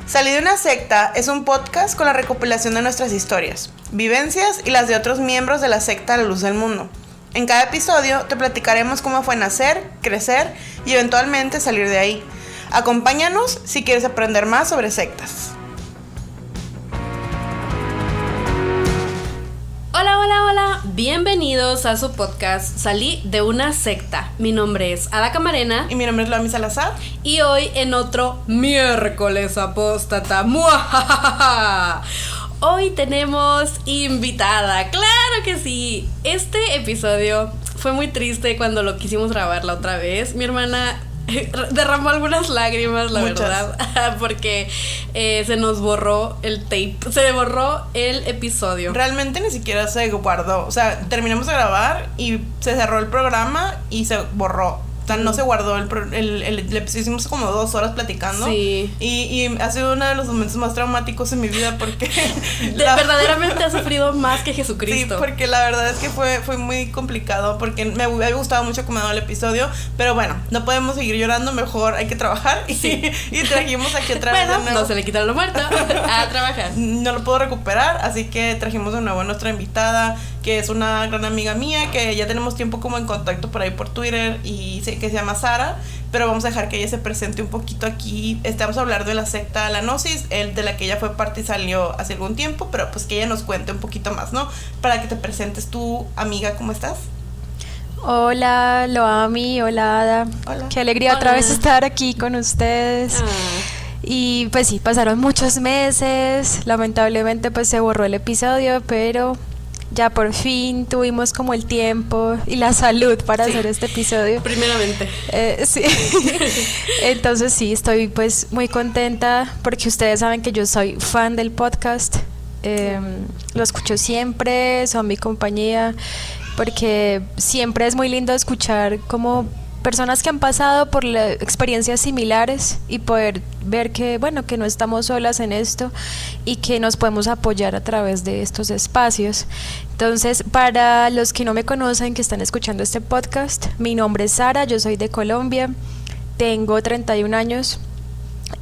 Salí de una secta es un podcast con la recopilación de nuestras historias, vivencias y las de otros miembros de la secta a la luz del mundo. En cada episodio te platicaremos cómo fue nacer, crecer y eventualmente salir de ahí. Acompáñanos si quieres aprender más sobre sectas. Hola, hola, hola, bienvenidos a su podcast Salí de una secta. Mi nombre es Ada Camarena. Y mi nombre es Loami Salazar. Y hoy en otro miércoles apóstata. ¡Muajajaja! Hoy tenemos invitada, claro que sí. Este episodio fue muy triste cuando lo quisimos grabar la otra vez. Mi hermana derramó algunas lágrimas, la Muchas. verdad, porque se nos borró el tape, se borró el episodio. Realmente ni siquiera se guardó. O sea, terminamos de grabar y se cerró el programa y se borró. O sea, no se guardó el episodio. Hicimos como 2 horas platicando. Sí. Y ha sido uno de los momentos más traumáticos en mi vida porque Verdaderamente ha sufrido más que Jesucristo. Sí, porque la verdad es que fue muy complicado porque me había gustado mucho cómo quedó el episodio, pero bueno, no podemos seguir llorando, mejor hay que trabajar y trajimos aquí otra vez Bueno, de nuevo. no se le quita lo muerto, a trabajar. No lo puedo recuperar, así que trajimos de nuevo a nuestra invitada, que es una gran amiga mía, que ya tenemos tiempo como en contacto por ahí por Twitter y que se llama Sara, pero vamos a dejar que ella se presente un poquito aquí. Vamos a hablar de la secta La Gnosis, de la que ella fue parte y salió hace algún tiempo, pero pues que ella nos cuente un poquito más, ¿no? Para que te presentes tú, amiga, ¿cómo estás? Hola, Loami, hola Ada. Hola. Qué alegría otra vez estar aquí con ustedes. Y pues sí, pasaron muchos meses, lamentablemente pues se borró el episodio, pero ya por fin tuvimos como el tiempo y la salud para hacer este episodio. Primeramente. Sí. Entonces sí, estoy pues muy contenta porque ustedes saben que yo soy fan del podcast. Lo escucho siempre, son mi compañía, porque siempre es muy lindo escuchar como personas que han pasado por experiencias similares y poder ver que, bueno, que no estamos solas en esto y que nos podemos apoyar a través de estos espacios. Entonces, para los que no me conocen, que están escuchando este podcast, mi nombre es Sara, yo soy de Colombia, tengo 31 años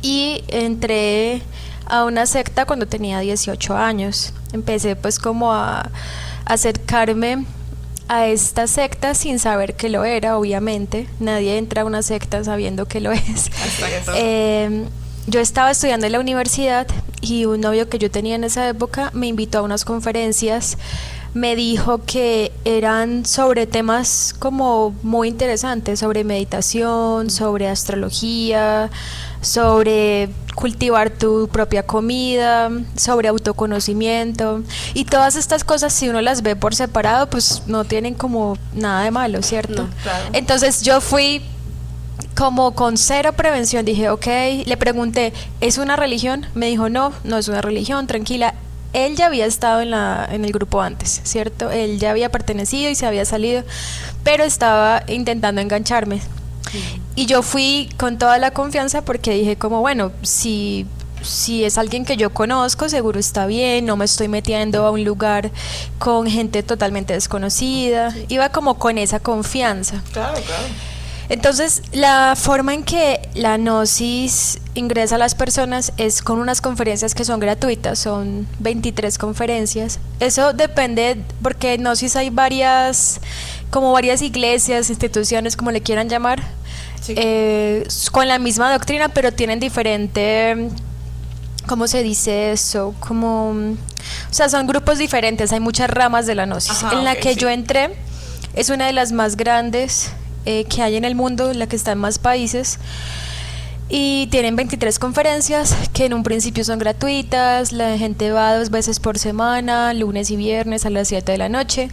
y entré a una secta cuando tenía 18 años. Empecé pues como a acercarme a esta secta sin saber que lo era, obviamente. Nadie entra a una secta sabiendo que lo es. Yo estaba estudiando en la universidad y un novio que yo tenía en esa época me invitó a unas conferencias. Me dijo que eran sobre temas como muy interesantes, sobre meditación, sobre astrología, sobre cultivar tu propia comida, sobre autoconocimiento, y todas estas cosas, si uno las ve por separado, pues no tienen como nada de malo, ¿cierto? No, claro. Entonces yo fui como con cero prevención, dije ok, le pregunté, ¿es una religión? Me dijo no, no es una religión, tranquila. Él ya había estado en el grupo antes, ¿cierto? Él ya había pertenecido y se había salido, pero estaba intentando engancharme. Y yo fui con toda la confianza porque dije como, bueno, si es alguien que yo conozco, seguro está bien, no me estoy metiendo a un lugar con gente totalmente desconocida. Sí. Iba como con esa confianza. Claro, claro. Entonces, la forma en que la Gnosis ingresa a las personas es con unas conferencias que son gratuitas, son 23 conferencias. Eso depende, porque en Gnosis hay varias iglesias, instituciones, como le quieran llamar, sí, con la misma doctrina, pero tienen diferente, ¿cómo se dice eso? O sea, son grupos diferentes, hay muchas ramas de la Gnosis. Ajá, en la que sí. yo entré es una de las más grandes que hay en el mundo, la que está en más países, y tienen 23 conferencias que en un principio son gratuitas. La gente va 2 veces por semana, lunes y viernes a las 7 de la noche,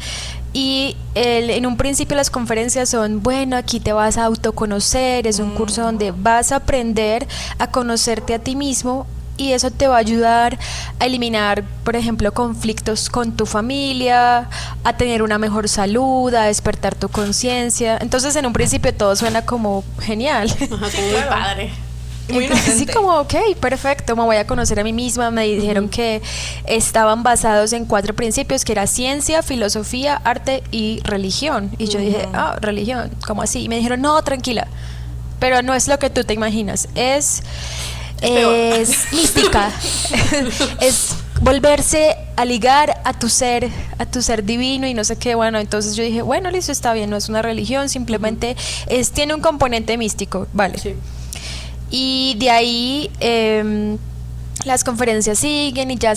y en un principio las conferencias son, bueno, aquí te vas a autoconocer, es un curso donde vas a aprender a conocerte a ti mismo, y eso te va a ayudar a eliminar, por ejemplo, conflictos con tu familia, a tener una mejor salud, a despertar tu conciencia. Entonces, en un principio todo suena como genial. Ajá, como muy padre. Muy entonces, sí, como, ok, perfecto, me voy a conocer a mí misma. Me dijeron que estaban basados en 4 principios, que era ciencia, filosofía, arte y religión. Y yo dije, religión, ¿cómo así? Y me dijeron, no, tranquila, pero no es lo que tú te imaginas, es es mística. Es volverse a ligar a tu ser divino y no sé qué. Bueno, entonces yo dije, bueno, listo, está bien, no es una religión, simplemente tiene un componente místico, vale. Sí. Y de ahí las conferencias siguen y ya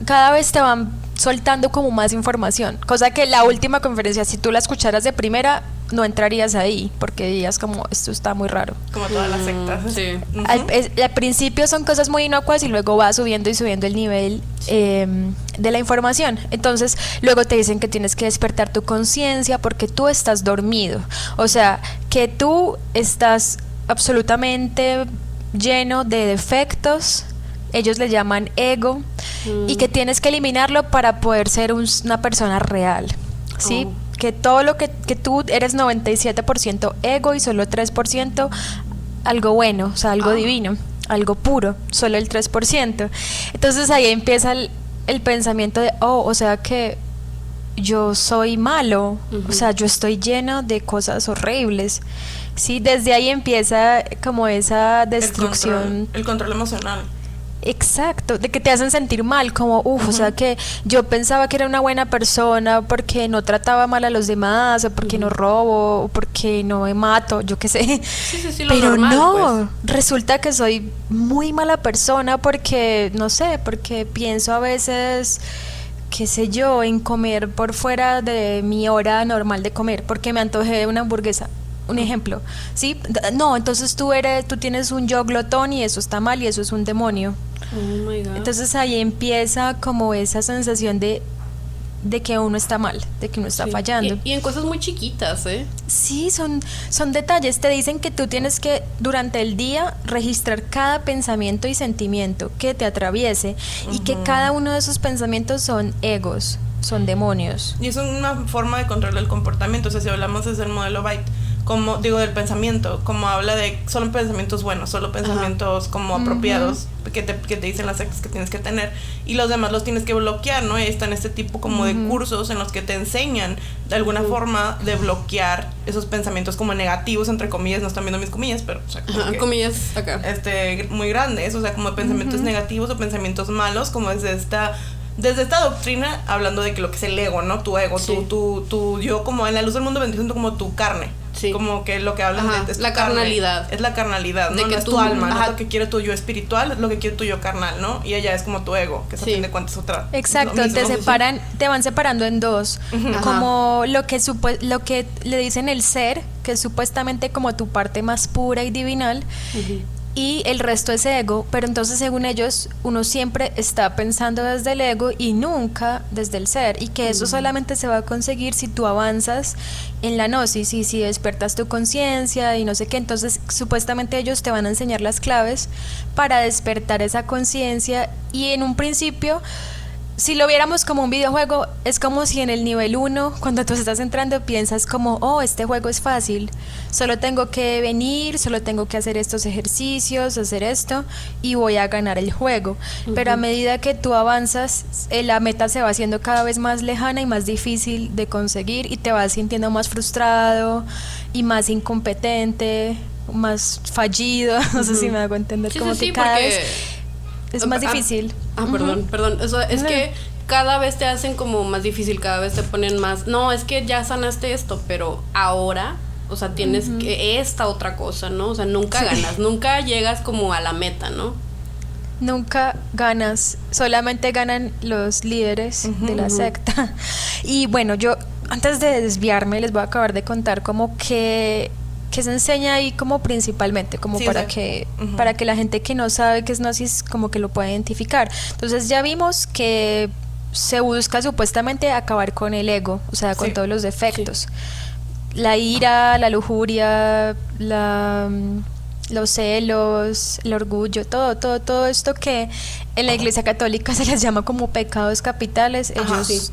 cada vez te van soltando como más información, cosa que la última conferencia, si tú la escucharas de primera, no entrarías ahí, porque dirías como, esto está muy raro. Como todas las sectas. Sí. Al principio son cosas muy inocuas y luego va subiendo y subiendo el nivel de la información. Entonces luego te dicen que tienes que despertar tu conciencia porque tú estás dormido, o sea, que tú estás absolutamente lleno de defectos, ellos le llaman ego, y que tienes que eliminarlo para poder ser una persona real, ¿sí? Que todo lo que tú eres 97% ego y solo 3% algo bueno, o sea, algo divino, algo puro, solo el 3%. Entonces ahí empieza el pensamiento de, o sea que yo soy malo, o sea, yo estoy lleno de cosas horribles. Sí, desde ahí empieza como esa destrucción. El control emocional. Exacto, de que te hacen sentir mal, como, o sea que yo pensaba que era una buena persona porque no trataba mal a los demás, o porque no robo, o porque no me mato, yo qué sé. Sí, lo pero normal, no, pues. Resulta que soy muy mala persona porque, no sé, porque pienso a veces, qué sé yo, en comer por fuera de mi hora normal de comer, porque me antojé de una hamburguesa. Un ejemplo, ¿sí? No, entonces tú tienes un yo glotón y eso está mal y eso es un demonio. Oh my God. Entonces ahí empieza como esa sensación de que uno está mal, de que uno está fallando. Y en cosas muy chiquitas, ¿eh? Sí, son detalles. Te dicen que tú tienes que durante el día registrar cada pensamiento y sentimiento que te atraviese y que cada uno de esos pensamientos son egos, son demonios. Y es una forma de control del comportamiento. O sea, si hablamos desde el modelo Byte, como digo, del pensamiento, como habla de solo pensamientos buenos, solo pensamientos como apropiados que te dicen las actas que tienes que tener, y los demás los tienes que bloquear, ¿no? Y están este tipo como de cursos en los que te enseñan de alguna forma de bloquear esos pensamientos como negativos, entre comillas, no están viendo mis comillas, pero o sea, como que, comillas acá. Muy grandes, o sea, como pensamientos negativos o pensamientos malos, como desde esta doctrina, hablando de que lo que es el ego, ¿no? Tu ego, tu yo, como en la luz del mundo vendría siendo como tu carne. Sí. Como que lo que hablan de la carnalidad. Es la carnalidad, ¿no? De que no es tu alma, no es lo que quiere tu yo espiritual, es lo que quiere tu yo carnal, ¿no? Y ella es como tu ego, que a fin de cuentas otra. Exacto, te van separando en dos. Como lo que le dicen el ser, que es supuestamente como tu parte más pura y divinal. Y el resto es ego, pero entonces según ellos uno siempre está pensando desde el ego y nunca desde el ser, y que eso solamente se va a conseguir si tú avanzas en la gnosis y si despiertas tu conciencia y no sé qué. Entonces supuestamente ellos te van a enseñar las claves para despertar esa conciencia, y en un principio, si lo viéramos como un videojuego, es como si en el nivel 1, cuando tú estás entrando, piensas como, este juego es fácil, solo tengo que venir, solo tengo que hacer estos ejercicios, hacer esto, y voy a ganar el juego. Pero a medida que tú avanzas, la meta se va haciendo cada vez más lejana y más difícil de conseguir, y te vas sintiendo más frustrado y más incompetente, más fallido, no sé si me hago entender, como que cada vez es más difícil. Perdón. Eso es que cada vez te hacen como más difícil, cada vez te ponen más. No, es que ya sanaste esto, pero ahora, o sea, tienes que esta otra cosa, ¿no? O sea, nunca ganas, nunca llegas como a la meta, ¿no? Nunca ganas, solamente ganan los líderes de la secta. Y bueno, yo antes de desviarme les voy a acabar de contar como que se enseña ahí como principalmente, como para que la gente que no sabe qué es gnosis como que lo pueda identificar. Entonces ya vimos que se busca supuestamente acabar con el ego, o sea, con todos los defectos. La ira, la lujuria, los celos, el orgullo, todo esto que en la Iglesia Católica se les llama como pecados capitales. Ellos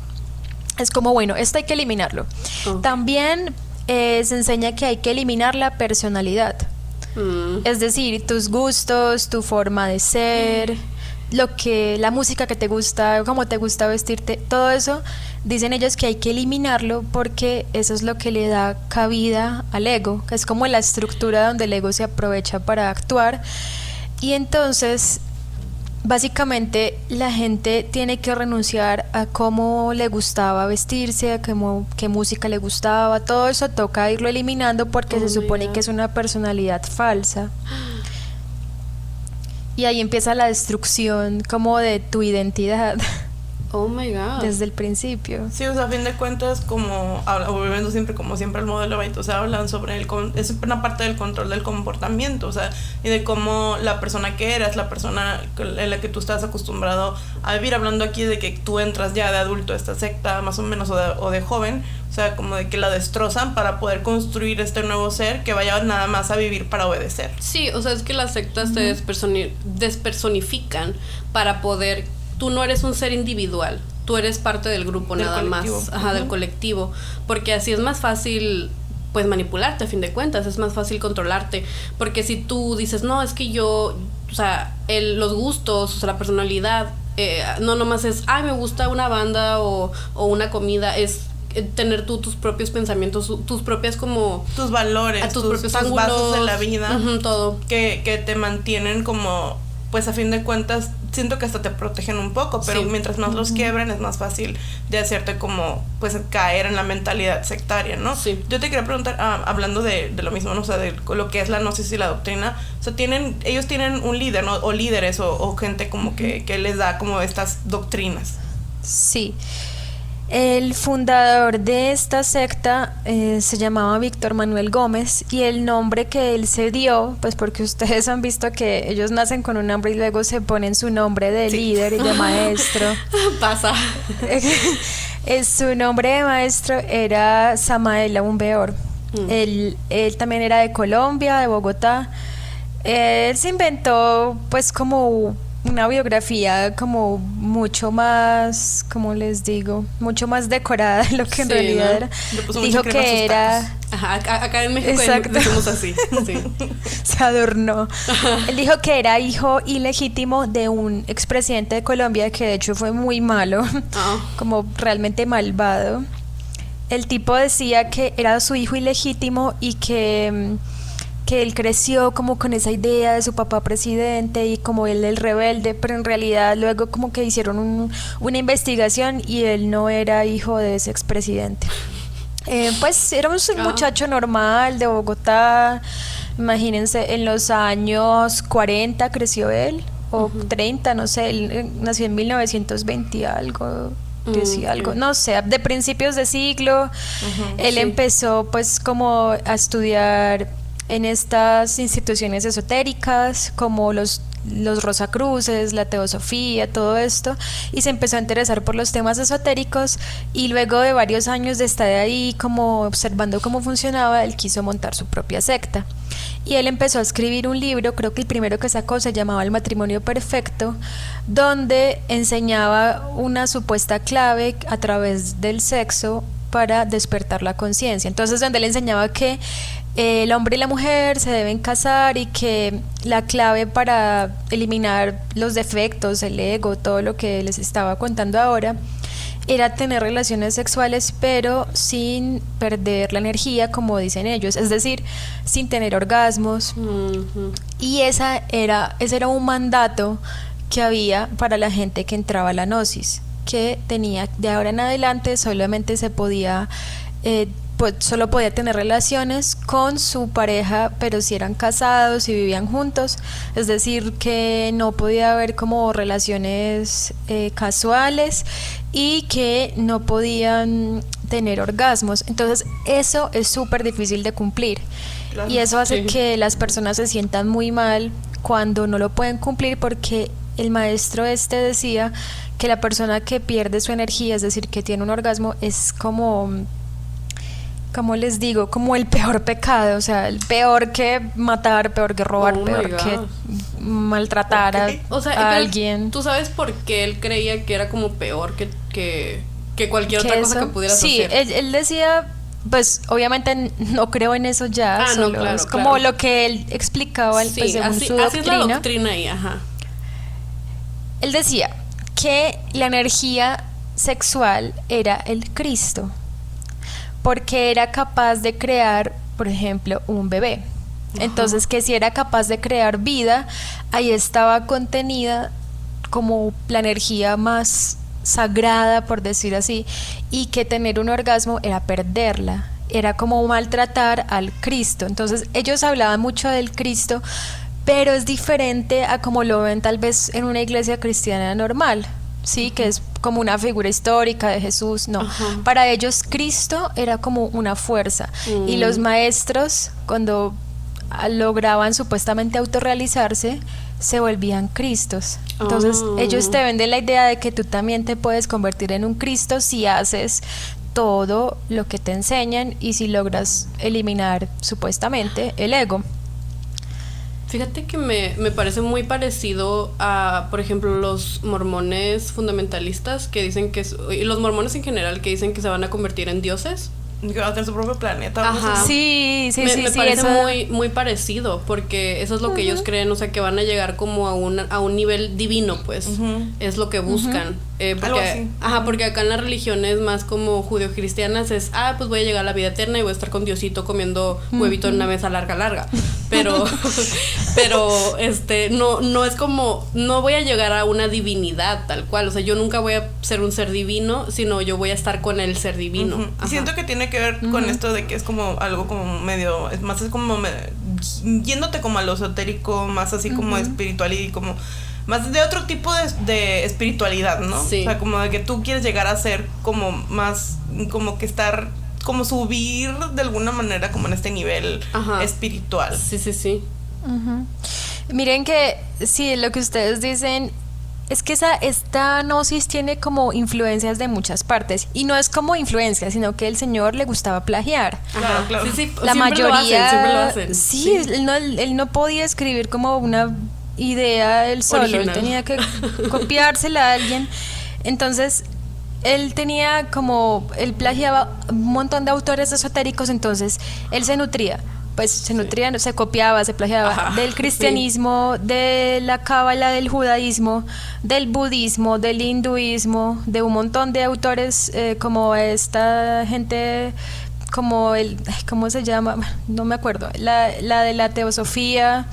es como, bueno, esto hay que eliminarlo. También se enseña que hay que eliminar la personalidad, es decir, tus gustos, tu forma de ser, la música que te gusta, cómo te gusta vestirte, todo eso, dicen ellos que hay que eliminarlo porque eso es lo que le da cabida al ego, que es como la estructura donde el ego se aprovecha para actuar. Y entonces, básicamente, la gente tiene que renunciar a cómo le gustaba vestirse, a qué música le gustaba, todo eso toca irlo eliminando porque se supone que es una personalidad falsa. Y ahí empieza la destrucción como de tu identidad. Oh my God. Desde el principio. Sí, o sea, a fin de cuentas, como volviendo siempre, como siempre, el modelo Byte, o sea, hablan sobre es una parte del control del comportamiento, o sea, y de cómo la persona que eras, la persona en la que tú estás acostumbrado a vivir, hablando aquí de que tú entras ya de adulto a esta secta, más o menos, o de joven, o sea, como de que la destrozan para poder construir este nuevo ser que vaya nada más a vivir para obedecer. Sí, o sea, es que las sectas te despersonifican para poder... Tú no eres un ser individual, tú eres parte del grupo nada más, del colectivo, porque así es más fácil pues manipularte a fin de cuentas, es más fácil controlarte, porque si tú dices, no, es que yo, o sea, los gustos, o sea, la personalidad, no nomás es, ay, me gusta una banda o una comida, es tener tú tus propios pensamientos, tus propias como... tus valores, tus propios tus bases de la vida, todo. Que te mantienen como... pues a fin de cuentas siento que hasta te protegen un poco, pero mientras más los quiebren es más fácil de hacerte como pues caer en la mentalidad sectaria, ¿no? Sí. Yo te quería preguntar, hablando de lo mismo, ¿no? O sea, de lo que es la gnosis y la doctrina, o sea, ellos tienen un líder, ¿no? O líderes o gente como que les da como estas doctrinas. Sí. El fundador de esta secta se llamaba Víctor Manuel Gómez, y el nombre que él se dio, pues porque ustedes han visto que ellos nacen con un nombre y luego se ponen su nombre de líder y de maestro. Pasa. Su nombre de maestro era Samael Aumbeor. Él también era de Colombia, de Bogotá. Él se inventó pues como una biografía como mucho más, como les digo, mucho más decorada de lo que en realidad era. Dijo que era... Ajá, acá en México decimos así. Sí. Se adornó. Él dijo que era hijo ilegítimo de un expresidente de Colombia que de hecho fue muy malo, como realmente malvado. El tipo decía que era su hijo ilegítimo y que él creció como con esa idea de su papá presidente y como él el rebelde, pero en realidad luego como que hicieron una investigación y él no era hijo de ese expresidente. Pues era un muchacho normal de Bogotá, imagínense, en los años 40 creció él, o 30, no sé, él nació en 1920 algo. Decía algo, no sé, de principios de siglo. Él empezó pues como a estudiar en estas instituciones esotéricas como los Rosacruces, la Teosofía, todo esto, y se empezó a interesar por los temas esotéricos, y luego de varios años de estar ahí como observando cómo funcionaba, él quiso montar su propia secta. Y él empezó a escribir un libro, creo que el primero que sacó se llamaba El matrimonio perfecto, donde enseñaba una supuesta clave a través del sexo para despertar la conciencia. Entonces, donde él enseñaba que el hombre y la mujer se deben casar y que la clave para eliminar los defectos, el ego, todo lo que les estaba contando ahora, era tener relaciones sexuales pero sin perder la energía, como dicen ellos, es decir, sin tener orgasmos. Y ese era un mandato que había para la gente que entraba a la gnosis, que tenía de ahora en adelante solamente se podía pues solo podía tener relaciones con su pareja, pero si eran casados y vivían juntos, es decir, que no podía haber como relaciones casuales, y que no podían tener orgasmos. Entonces eso es súper difícil de cumplir, claro, y eso hace que las personas se sientan muy mal cuando no lo pueden cumplir, porque el maestro decía que la persona que pierde su energía, es decir, que tiene un orgasmo, es como les digo, como el peor pecado, o sea, el peor que matar, peor que robar, peor que maltratar a alguien. ¿Tú sabes por qué él creía que era como peor que cualquier otra cosa que pudieras hacer? Sí, él decía, pues obviamente no creo en eso ya, solo no, claro, es como lo que él explicaba, pues, según así, su doctrina. Así es la doctrina ahí, ajá. Él decía que la energía sexual era el Cristo, porque era capaz de crear, por ejemplo, un bebé. Entonces, que si era capaz de crear vida, ahí estaba contenida como la energía más sagrada, por decir así, y que tener un orgasmo era perderla, era como maltratar al Cristo. Entonces ellos hablaban mucho del Cristo, pero es diferente a como lo ven tal vez en una iglesia cristiana normal, sí, que es como una figura histórica de Jesús. No, para ellos Cristo era como una fuerza, y los maestros, cuando lograban supuestamente autorrealizarse, se volvían Cristos. Entonces ellos te venden la idea de que tú también te puedes convertir en un Cristo si haces todo lo que te enseñan y si logras eliminar supuestamente el ego. Fíjate que me parece muy parecido a, por ejemplo, los mormones fundamentalistas que dicen que y los mormones en general que dicen que se van a convertir en dioses. Que va a tener su propio planeta. Ajá. Sí, Me parece eso... muy parecido, porque eso es lo que ellos creen, o sea, que van a llegar como a un nivel divino, pues, es lo que buscan. Porque acá en las religiones más como judeocristianas es, pues voy a llegar a la vida eterna y voy a estar con Diosito comiendo huevito en una mesa larga. Pero no es como, no voy a llegar a una divinidad tal cual, o sea, yo nunca voy a ser un ser divino, sino yo voy a estar con el ser divino. Siento que tiene que ver con esto de que es como algo como medio, es como yéndote como a lo esotérico, más así como espiritual y como más de otro tipo de espiritualidad, ¿no? Sí. O sea, como de que tú quieres llegar a ser como más, como que estar, como subir de alguna manera como en este nivel espiritual. Sí. Miren que sí, lo que ustedes dicen es que esta gnosis tiene como influencias de muchas partes, y no es como influencia, sino que el Señor le gustaba plagiar. Claro. Sí, la mayoría siempre lo hacen. Sí. Él no podía escribir como una idea él solo, original. Él tenía que copiársela a alguien. Entonces él él plagiaba un montón de autores esotéricos, entonces él se nutría, se copiaba, se plagiaba del cristianismo, de la cábala, del judaísmo, del budismo, del hinduismo, de un montón de autores, como esta gente, como ¿cómo se llama? No me acuerdo, la de la teosofía.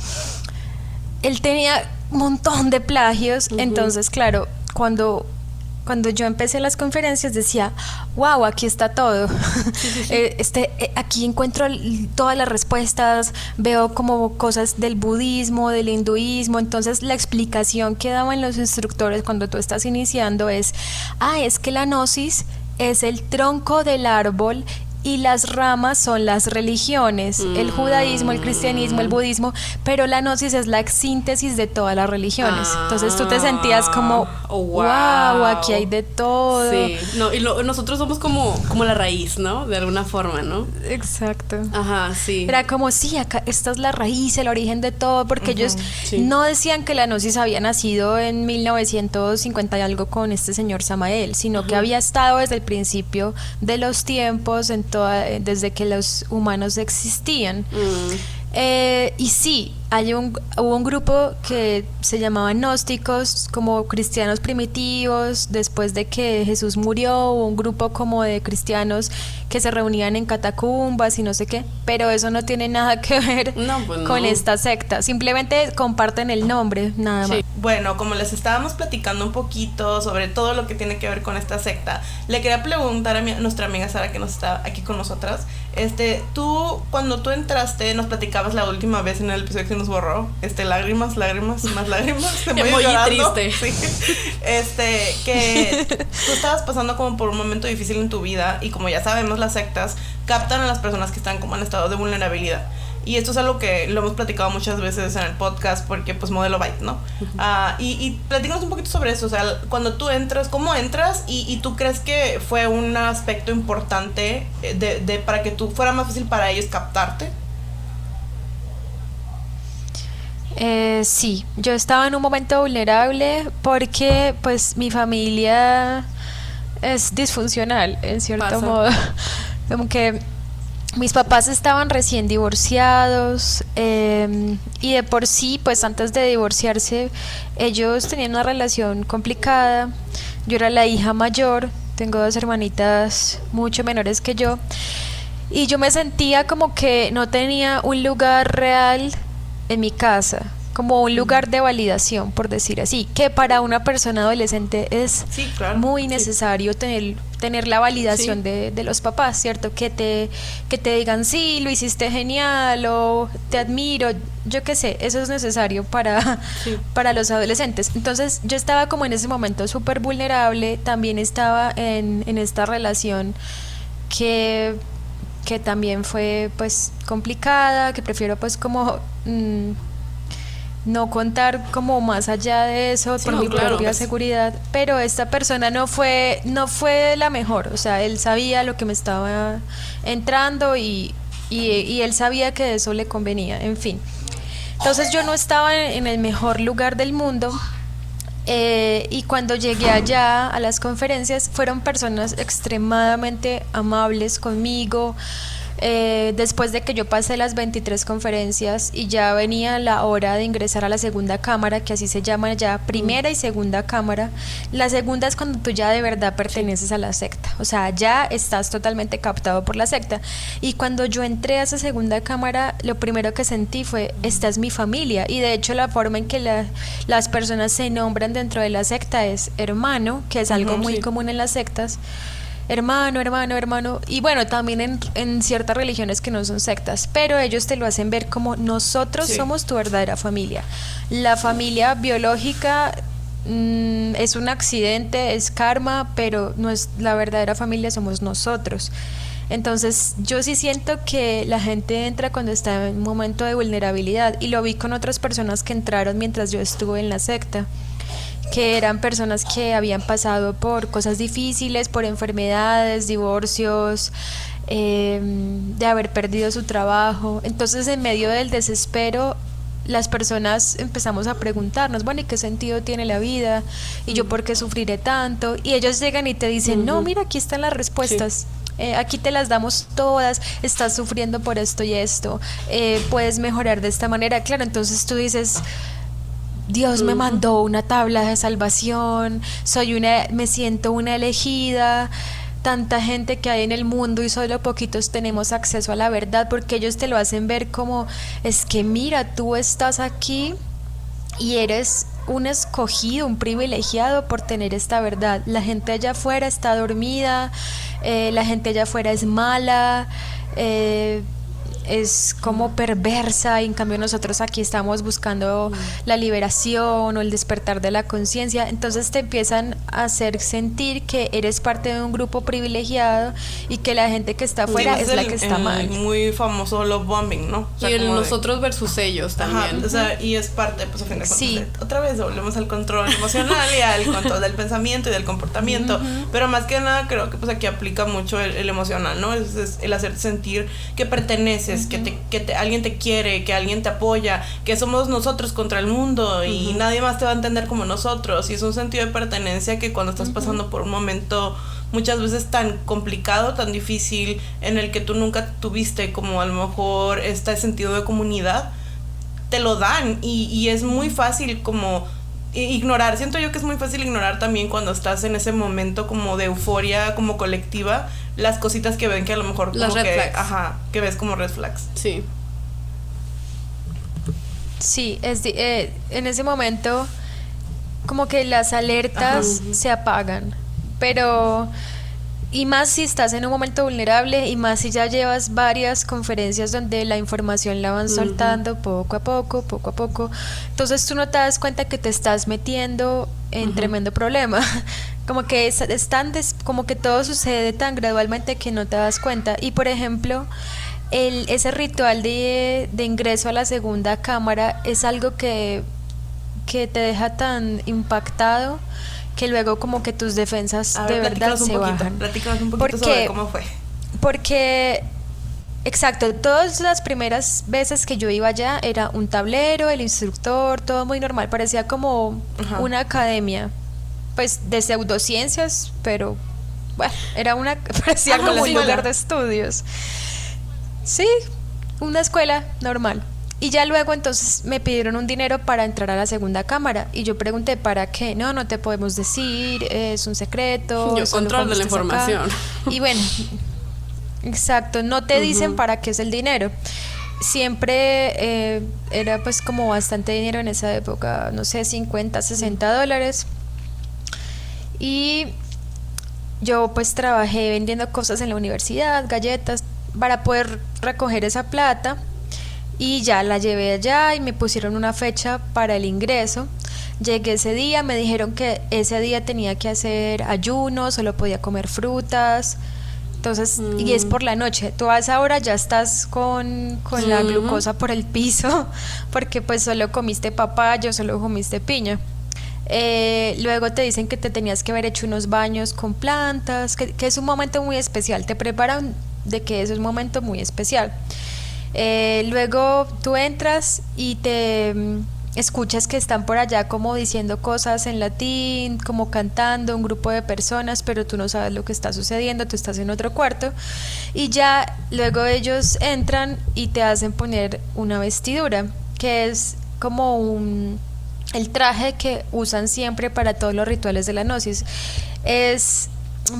Él tenía un montón de plagios. Entonces, claro, cuando yo empecé las conferencias decía, wow, aquí está todo. Aquí encuentro todas las respuestas, veo como cosas del budismo, del hinduismo. Entonces la explicación que daban los instructores cuando tú estás iniciando es que la gnosis es el tronco del árbol y las ramas son las religiones, el judaísmo, el cristianismo, el budismo, pero la gnosis es la síntesis de todas las religiones. Entonces tú te sentías como, wow, aquí hay de todo. Sí, no, y nosotros somos como la raíz, ¿no? De alguna forma, ¿no? Exacto. Ajá, sí. Era como, sí, acá esta es la raíz, el origen de todo, porque ellos no decían que la gnosis había nacido en 1950 y algo con este señor Samael, sino que había estado desde el principio de los tiempos, desde que los humanos existían. Y sí, hubo un grupo que se llamaba gnósticos, como cristianos primitivos. Después de que Jesús murió, hubo un grupo como de cristianos que se reunían en catacumbas y no sé qué, pero eso no tiene nada que ver con esta secta, simplemente comparten el nombre, nada más. Bueno, como les estábamos platicando un poquito sobre todo lo que tiene que ver con esta secta, le quería preguntar a nuestra amiga Sara, que nos está aquí con nosotras, tú, cuando tú entraste, nos platicabas la última vez en el episodio que nos borró, lágrimas, más lágrimas, muy triste. Sí. Que tú estabas pasando como por un momento difícil en tu vida, y como ya sabemos, las sectas captan a las personas que están como en estado de vulnerabilidad. Y esto es algo que lo hemos platicado muchas veces en el podcast, porque pues modelo Byte, ¿no? Y platícanos un poquito sobre eso, o sea, cuando tú entras, ¿cómo entras? Y tú crees que fue un aspecto importante para que tú fuera más fácil para ellos captarte. Sí, yo estaba en un momento vulnerable porque pues mi familia es disfuncional en cierto modo. Como que mis papás estaban recién divorciados, y de por sí, pues antes de divorciarse, ellos tenían una relación complicada. Yo era la hija mayor, tengo 2 hermanitas mucho menores que yo, y yo me sentía como que no tenía un lugar real en mi casa, como un lugar de validación, por decir así, que para una persona adolescente es Sí, claro. muy necesario tener la validación de los papás, ¿cierto? Que te digan, sí, lo hiciste genial, o te admiro, yo qué sé, eso es necesario para los adolescentes. Entonces yo estaba como en ese momento súper vulnerable, también estaba en esta relación que también fue pues complicada, que prefiero pues como no contar como más allá de eso, por mi propia seguridad, pero esta persona no fue la mejor, o sea, él sabía lo que me estaba entrando y él sabía que eso le convenía, en fin. Entonces yo no estaba en el mejor lugar del mundo. Y cuando llegué allá a las conferencias fueron personas extremadamente amables conmigo. Después de que yo pasé las 23 conferencias y ya venía la hora de ingresar a la segunda cámara, que así se llama ya, primera y segunda cámara. La segunda es cuando tú ya de verdad perteneces a la secta, o sea, ya estás totalmente captado por la secta. Y cuando yo entré a esa segunda cámara, lo primero que sentí fue, esta es mi familia. Y de hecho la forma en que las personas se nombran dentro de la secta es hermano, que es algo muy común en las sectas. Hermano, hermano, hermano. Y bueno, también en ciertas religiones que no son sectas, pero ellos te lo hacen ver como nosotros somos tu verdadera familia. La familia biológica es un accidente, es karma, pero no es la verdadera familia, somos nosotros. Entonces yo sí siento que la gente entra cuando está en un momento de vulnerabilidad, y lo vi con otras personas que entraron mientras yo estuve en la secta, que eran personas que habían pasado por cosas difíciles, por enfermedades, divorcios, de haber perdido su trabajo. Entonces, en medio del desespero, las personas empezamos a preguntarnos, bueno, ¿y qué sentido tiene la vida? ¿Y yo por qué sufriré tanto? Y ellos llegan y te dicen, no, mira, aquí están las respuestas. Aquí te las damos todas, estás sufriendo por esto y esto, puedes mejorar de esta manera. Claro, entonces tú dices, Dios me mandó una tabla de salvación, me siento una elegida. Tanta gente que hay en el mundo y solo poquitos tenemos acceso a la verdad, porque ellos te lo hacen ver como, es que mira, tú estás aquí y eres un escogido, un privilegiado por tener esta verdad. La gente allá afuera está dormida, la gente allá afuera es mala, es como perversa, y en cambio nosotros aquí estamos buscando la liberación o el despertar de la conciencia. Entonces te empiezan a hacer sentir que eres parte de un grupo privilegiado y que la gente que está afuera es la que está mal. Muy famoso love bombing, ¿no? O sea, y el como nosotros versus ellos también. O sea, y es parte, pues a fin de cuentas, otra vez volvemos al control emocional y al control del pensamiento y del comportamiento, pero más que nada creo que pues aquí aplica mucho el emocional, ¿no? Es el hacerte sentir que perteneces, que alguien te quiere, que alguien te apoya, que somos nosotros contra el mundo y nadie más te va a entender como nosotros. Y es un sentido de pertenencia que cuando estás pasando por un momento muchas veces tan complicado, tan difícil, en el que tú nunca tuviste como a lo mejor este sentido de comunidad, te lo dan y es muy fácil como ignorar. Siento yo que es muy fácil ignorar también cuando estás en ese momento como de euforia como colectiva, las cositas que ven que a lo mejor como las red flags. Que ves como red flags. Sí, en ese momento como que las alertas se apagan, pero y más si estás en un momento vulnerable, y más si ya llevas varias conferencias donde la información la van soltando poco a poco, entonces tú no te das cuenta que te estás metiendo en tremendo problema. Como que como que todo sucede tan gradualmente que no te das cuenta. Y por ejemplo, ese ritual de ingreso a la segunda cámara es algo que te deja tan impactado que luego como que tus defensas de verdad se bajan. Platícanos un poquito sobre cómo fue. Porque, exacto, todas las primeras veces que yo iba allá era un tablero, el instructor, todo muy normal, parecía como una academia, pues de pseudociencias, pero bueno, parecía como un lugar de estudios. Sí, una escuela normal. Y ya luego entonces me pidieron un dinero para entrar a la segunda cámara. Y yo pregunté, ¿para qué? No te podemos decir, es un secreto. Yo control de la información. Y bueno, Exacto, no te dicen para qué es el dinero. Siempre era pues como bastante dinero en esa época, no sé, 50, $60. Y yo pues trabajé vendiendo cosas en la universidad, galletas, para poder recoger esa plata. Y ya la llevé allá y me pusieron una fecha para el ingreso. Llegué ese día, me dijeron que ese día tenía que hacer ayuno, solo podía comer frutas. Entonces, y es por la noche. Tú a esa hora ya estás con la glucosa por el piso, porque pues solo comiste papaya, solo comiste piña. Luego te dicen que te tenías que haber hecho unos baños con plantas, que es un momento muy especial. Te preparan de que es un momento muy especial. Luego tú entras y te escuchas que están por allá como diciendo cosas en latín, como cantando un grupo de personas, pero tú no sabes lo que está sucediendo, tú estás en otro cuarto y ya luego ellos entran y te hacen poner una vestidura, que es como el traje que usan siempre para todos los rituales de la gnosis. Es,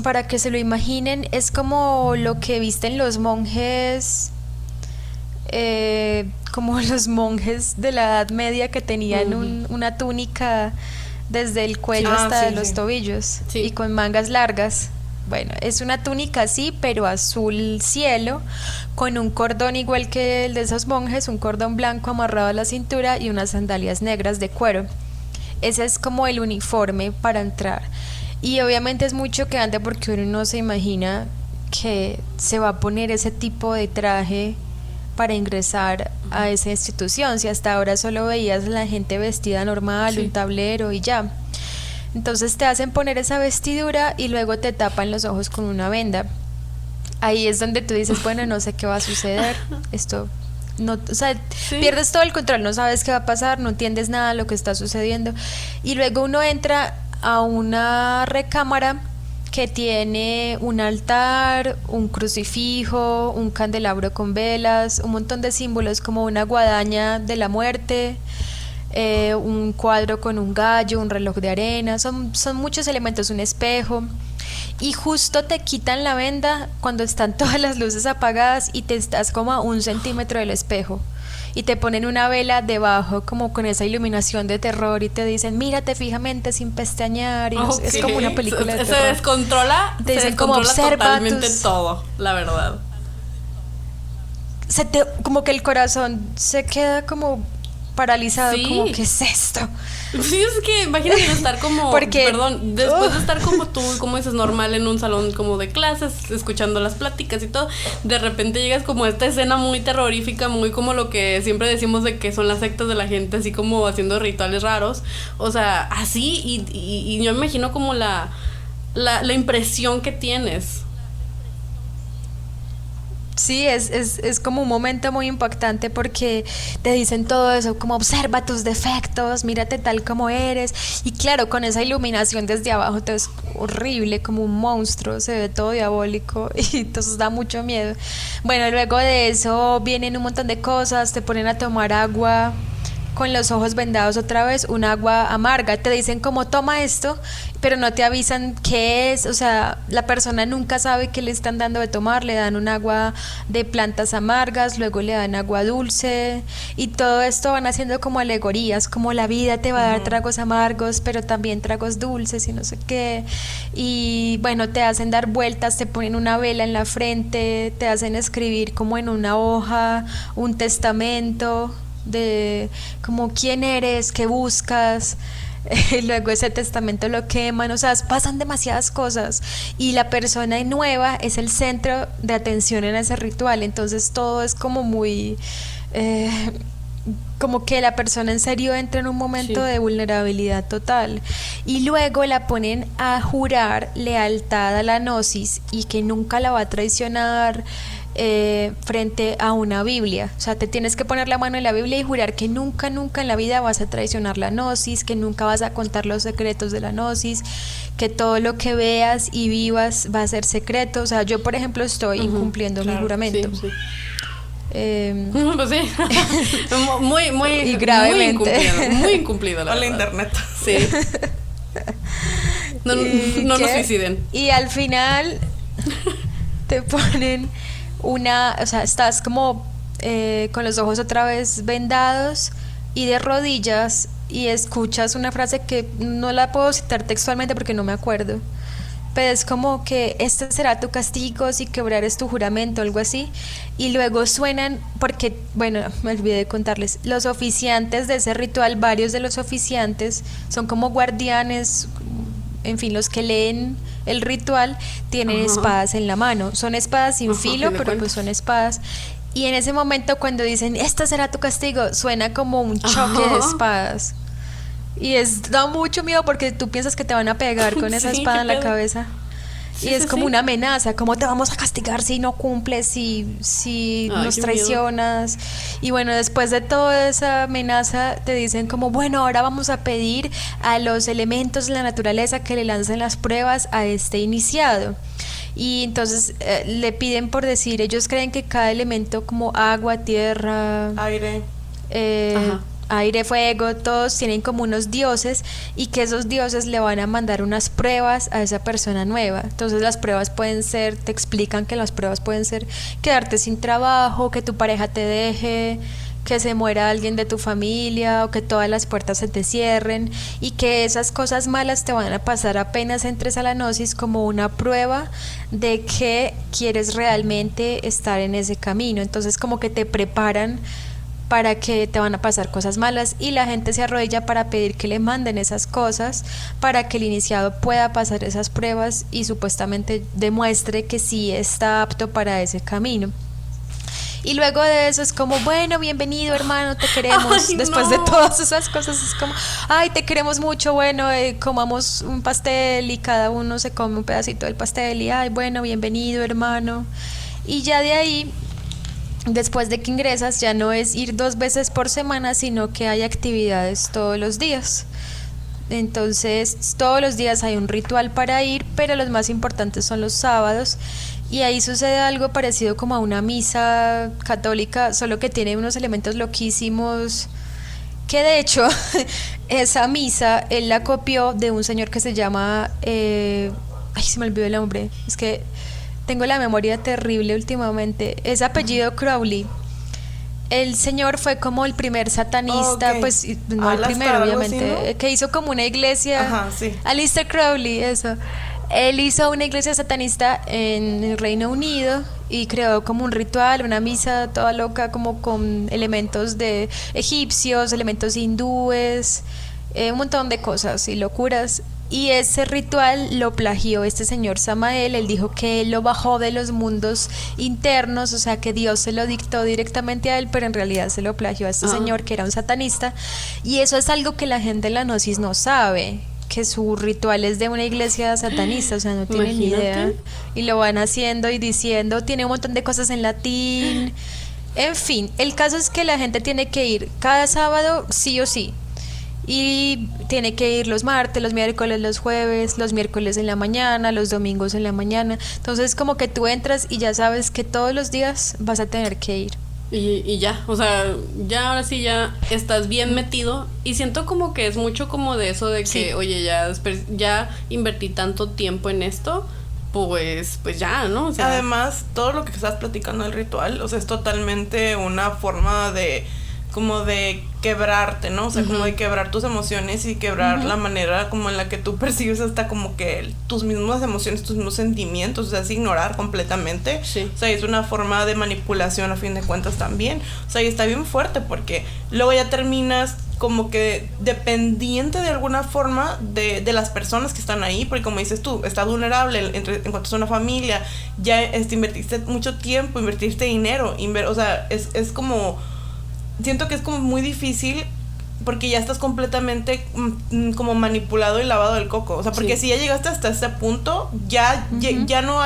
para que se lo imaginen, es como lo que visten los monjes, como los monjes de la Edad Media que tenían una túnica desde el cuello hasta los tobillos y con mangas largas. Bueno, es una túnica así, pero azul cielo, con un cordón igual que el de esos monjes, un cordón blanco amarrado a la cintura y unas sandalias negras de cuero. Ese es como el uniforme para entrar. Y obviamente es muy choqueante porque uno no se imagina que se va a poner ese tipo de traje para ingresar a esa institución, si hasta ahora solo veías a la gente vestida normal, un tablero y ya. Entonces te hacen poner esa vestidura y luego te tapan los ojos con una venda. Ahí es donde tú dices, bueno, no sé qué va a suceder, esto no, o sea, pierdes todo el control, no sabes qué va a pasar, no entiendes nada de lo que está sucediendo. Y luego uno entra a una recámara que tiene un altar, un crucifijo, un candelabro con velas, un montón de símbolos como una guadaña de la muerte, un cuadro con un gallo, un reloj de arena, son muchos elementos, un espejo. Y justo te quitan la venda cuando están todas las luces apagadas y te estás como a 1 centímetro del espejo. Y te ponen una vela debajo como con esa iluminación de terror y te dicen, mírate fijamente sin pestañear. Y es como una película de terror. Se descontrola, te dicen como observa totalmente todo, la verdad. Como que el corazón se queda como paralizado, como ¿qué es esto? Sí, es que imagínate estar como, después de estar como tú, como dices, normal en un salón como de clases, escuchando las pláticas y todo, de repente llegas como a esta escena muy terrorífica, muy como lo que siempre decimos de que son las sectas de la gente, así como haciendo rituales raros, o sea, así, y yo me imagino como la impresión que tienes. Sí, es como un momento muy impactante porque te dicen todo eso, como observa tus defectos, mírate tal como eres. Y claro, con esa iluminación desde abajo te es horrible, como un monstruo, se ve todo diabólico y entonces da mucho miedo. Bueno, luego de eso vienen un montón de cosas, te ponen a tomar agua con los ojos vendados otra vez, un agua amarga, te dicen como toma esto, pero no te avisan qué es, o sea, la persona nunca sabe qué le están dando de tomar, le dan un agua de plantas amargas, luego le dan agua dulce, y todo esto van haciendo como alegorías, como la vida te va a dar tragos amargos, pero también tragos dulces y no sé qué, y bueno, te hacen dar vueltas, te ponen una vela en la frente, te hacen escribir como en una hoja, un testamento, de como quién eres, qué buscas, y luego ese testamento lo queman, o sea, pasan demasiadas cosas y la persona nueva es el centro de atención en ese ritual, entonces todo es como muy como que la persona en serio entra en un momento de vulnerabilidad total y luego la ponen a jurar lealtad a la gnosis y que nunca la va a traicionar frente a una Biblia, o sea, te tienes que poner la mano en la Biblia y jurar que nunca en la vida vas a traicionar la gnosis, que nunca vas a contar los secretos de la gnosis, que todo lo que veas y vivas va a ser secreto, o sea, yo por ejemplo estoy incumpliendo mi juramento. Sí. Pues sí, muy y gravemente muy incumplido la Hola verdad. internet. Sí. No nos suiciden. Y al final te ponen o sea, estás como con los ojos otra vez vendados y de rodillas y escuchas una frase que no la puedo citar textualmente porque no me acuerdo, pero es como que este será tu castigo si quebrares tu juramento, algo así, y luego suenan, porque, bueno, me olvidé de contarles, los oficiantes de ese ritual, varios de los oficiantes son como guardianes, en fin, los que leen el ritual tienen espadas en la mano, son espadas sin filo, pero pues son espadas. Y en ese momento cuando dicen, esta será tu castigo, suena como un choque de espadas. Y da mucho miedo porque tú piensas que te van a pegar con esa espada en la cabeza. Sí, y es como una amenaza, como te vamos a castigar si no cumples, si nos traicionas. Y bueno, después de toda esa amenaza te dicen como, bueno, ahora vamos a pedir a los elementos de la naturaleza que le lancen las pruebas a este iniciado. Y entonces le piden, por decir, ellos creen que cada elemento como agua, tierra, aire, fuego, todos tienen como unos dioses y que esos dioses le van a mandar unas pruebas a esa persona nueva. Entonces las pruebas pueden ser, te explican que las pruebas pueden ser quedarte sin trabajo, que tu pareja te deje, que se muera alguien de tu familia o que todas las puertas se te cierren y que esas cosas malas te van a pasar apenas entres a la gnosis como una prueba de que quieres realmente estar en ese camino. Entonces como que te preparan para que te van a pasar cosas malas y la gente se arrodilla para pedir que le manden esas cosas para que el iniciado pueda pasar esas pruebas y supuestamente demuestre que sí está apto para ese camino. Y luego de eso es como, bueno, bienvenido hermano, te queremos. Después de todas esas cosas es como, ay, te queremos mucho, bueno, comamos un pastel y cada uno se come un pedacito del pastel y, ay, bueno, bienvenido hermano. Y ya de ahí, después de que ingresas, ya no es ir 2 veces por semana, sino que hay actividades todos los días. Entonces, todos los días hay un ritual para ir, pero los más importantes son los sábados. Y ahí sucede algo parecido como a una misa católica, solo que tiene unos elementos loquísimos, que de hecho esa misa él la copió de un señor que se llama, ay, se me olvidó el nombre, es que tengo la memoria terrible últimamente, es apellido Crowley. El señor fue como el primer satanista, pues no el primero obviamente, así, ¿no? Que hizo como una iglesia, Aleister Crowley, eso. Él hizo una iglesia satanista en el Reino Unido y creó como un ritual, una misa toda loca, como con elementos de egipcios, elementos hindúes, un montón de cosas y locuras. Y ese ritual lo plagió este señor Samael. Él dijo que él lo bajó de los mundos internos, o sea que Dios se lo dictó directamente a él, pero en realidad se lo plagió a este señor que era un satanista. Y eso es algo que la gente en la gnosis no sabe, que su ritual es de una iglesia satanista, o sea, no tienen ni idea. Y lo van haciendo y diciendo, tiene un montón de cosas en latín. En fin, el caso es que la gente tiene que ir cada sábado sí o sí. Y tiene que ir los martes, los miércoles, los jueves, los miércoles en la mañana, los domingos en la mañana. Entonces como que tú entras y ya sabes que todos los días vas a tener que ir. Y ya, o sea, ya ahora sí ya estás bien metido y siento como que es mucho como de eso de que, oye, ya invertí tanto tiempo en esto, pues ya, ¿no? O sea, además, todo lo que estás platicando del ritual, o sea, es totalmente una forma de como de quebrarte, ¿no? O sea, como de quebrar tus emociones y quebrar la manera como en la que tú percibes hasta como que tus mismas emociones, tus mismos sentimientos, o sea, es ignorar completamente. Sí. O sea, es una forma de manipulación a fin de cuentas también. O sea, y está bien fuerte porque luego ya terminas como que dependiente de alguna forma de las personas que están ahí, porque como dices tú, estás vulnerable en cuanto a una familia, ya invertiste mucho tiempo, invertiste dinero, o sea, es como... Siento que es como muy difícil porque ya estás completamente como manipulado y lavado del coco. O sea, porque si ya llegaste hasta este punto, ya no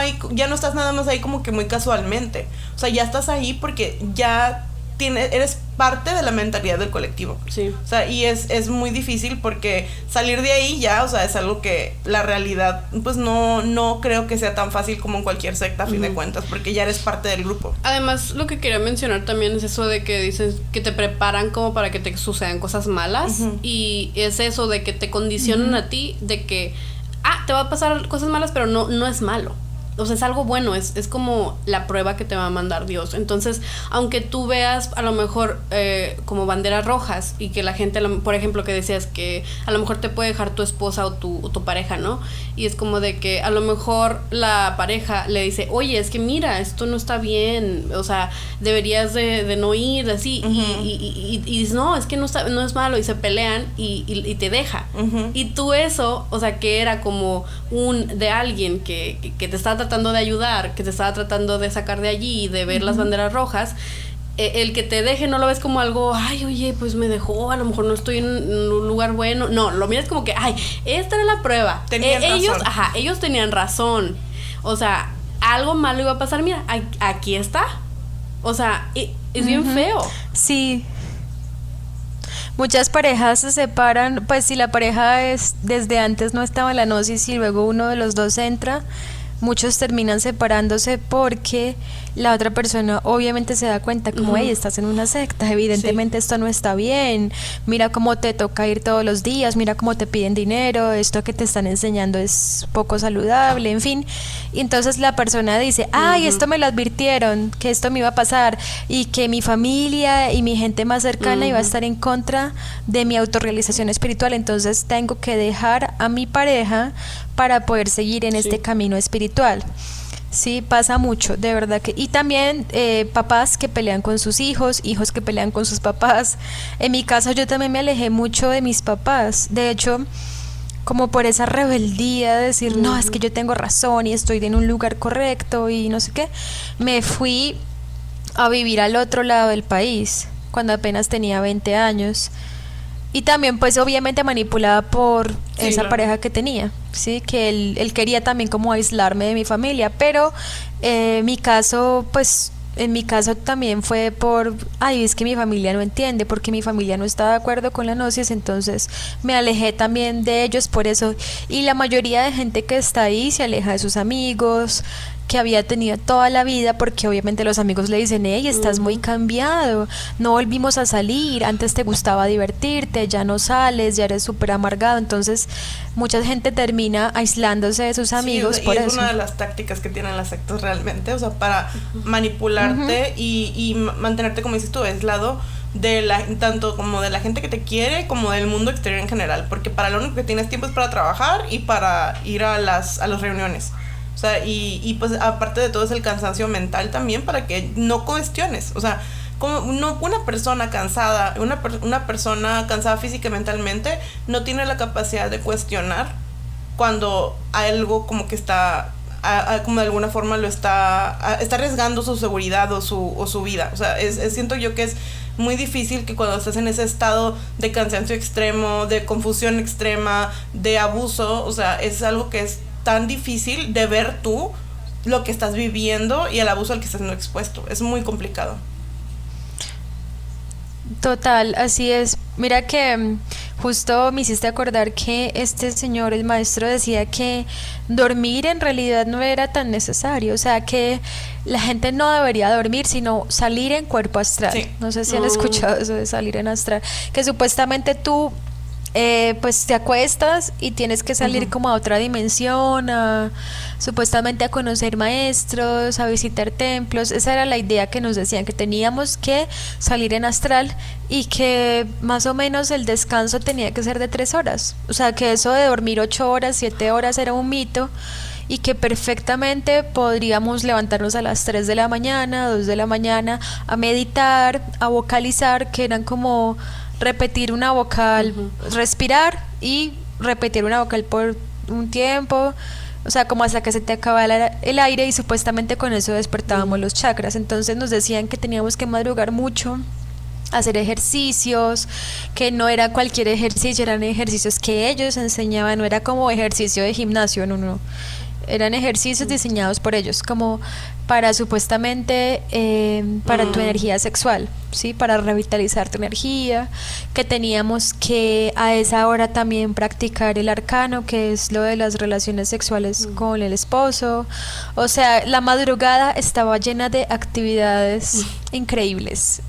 estás nada más ahí como que muy casualmente. O sea, ya estás ahí porque ya eres parte de la mentalidad del colectivo. Sí. O sea, y es muy difícil porque salir de ahí ya, o sea, es algo que la realidad, pues no creo que sea tan fácil como en cualquier secta a fin de cuentas, porque ya eres parte del grupo. Además, lo que quería mencionar también es eso de que dicen que te preparan como para que te sucedan cosas malas, y es eso de que te condicionan a ti de que te va a pasar cosas malas, pero no es malo. o sea, es algo bueno, es como la prueba que te va a mandar Dios. Entonces, aunque tú veas a lo mejor como banderas rojas y que la gente, por ejemplo, que decías que a lo mejor te puede dejar tu esposa o tu pareja, ¿no? Y es como de que a lo mejor la pareja le dice, oye, es que mira, esto no está bien, o sea, deberías de no ir, así, y dices, no, es que no es malo, y se pelean y te deja. Y tú eso, o sea, que era como de alguien que te estaba tratando de ayudar, que te estaba tratando de sacar de allí, de ver las banderas rojas, el que te deje no lo ves como algo, ay, oye, pues me dejó, a lo mejor no estoy en un lugar bueno. No, lo miras como que, ay, esta era la prueba. Ellos tenían razón. O sea, algo malo iba a pasar, mira, aquí está. O sea, es bien feo. Sí. Muchas parejas se separan, pues si la pareja desde antes no estaba en la gnosis y luego uno de los dos entra, muchos terminan separándose porque la otra persona obviamente se da cuenta como, hey, estás en una secta, evidentemente esto no está bien, mira cómo te toca ir todos los días, mira cómo te piden dinero, esto que te están enseñando es poco saludable, en fin. Y entonces la persona dice, ay, esto me lo advirtieron, que esto me iba a pasar y que mi familia y mi gente más cercana iba a estar en contra de mi autorrealización espiritual, entonces tengo que dejar a mi pareja para poder seguir en este camino espiritual. Sí, pasa mucho, de verdad que... Y también papás que pelean con sus hijos, hijos que pelean con sus papás. En mi caso yo también me alejé mucho de mis papás. De hecho, como por esa rebeldía de decir, no, es que yo tengo razón y estoy en un lugar correcto y no sé qué, me fui a vivir al otro lado del país cuando apenas tenía 20 años. Y también pues obviamente manipulada por esa pareja que tenía, sí, que él quería también como aislarme de mi familia, pero en mi caso también fue por, ay, es que mi familia no entiende, porque mi familia no está de acuerdo con la gnosis, entonces me alejé también de ellos por eso. Y la mayoría de gente que está ahí se aleja de sus amigos, que había tenido toda la vida, porque obviamente los amigos le dicen, hey, estás muy cambiado, no volvimos a salir, antes te gustaba divertirte, ya no sales, ya eres súper amargado. Entonces mucha gente termina aislándose de sus amigos por eso. Es una de las tácticas que tienen las sectas realmente, o sea, para manipularte y mantenerte, como dices tú, aislado tanto como de la gente que te quiere como del mundo exterior en general, porque para lo único que tienes tiempo es para trabajar y para ir a las reuniones. O sea, y pues aparte de todo es el cansancio mental también, para que no cuestiones. O sea, como una persona cansada, una persona cansada física y mentalmente no tiene la capacidad de cuestionar cuando algo como que está como de alguna forma está arriesgando su seguridad o su vida. O sea, siento yo que es muy difícil que cuando estás en ese estado de cansancio extremo, de confusión extrema, de abuso, o sea, es algo que es tan difícil de ver tú lo que estás viviendo y el abuso al que estás siendo expuesto. Es muy complicado. Total, así es. Mira que justo me hiciste acordar que este señor, el maestro, decía que dormir en realidad no era tan necesario, o sea, que la gente no debería dormir, sino salir en cuerpo astral. Sí. No sé si han escuchado eso de salir en astral, que supuestamente tú pues te acuestas y tienes que salir como a otra dimensión, supuestamente a conocer maestros, a visitar templos. Esa era la idea que nos decían, que teníamos que salir en astral y que más o menos el descanso tenía que ser de 3 horas. O sea, que eso de dormir 8 horas, 7 horas era un mito, y que perfectamente podríamos levantarnos a las 3 de la mañana, 2 de la mañana, a meditar, a vocalizar, que eran como repetir una vocal, respirar y repetir una vocal por un tiempo, o sea, como hasta que se te acaba el aire, y supuestamente con eso despertábamos los chakras. Entonces nos decían que teníamos que madrugar mucho, hacer ejercicios, que no era cualquier ejercicio, eran ejercicios que ellos enseñaban, no era como ejercicio de gimnasio, no. Eran ejercicios diseñados por ellos, como para supuestamente para tu energía sexual, ¿sí? Para revitalizar tu energía, que teníamos que a esa hora también practicar el arcano, que es lo de las relaciones sexuales con el esposo. O sea, la madrugada estaba llena de actividades increíbles.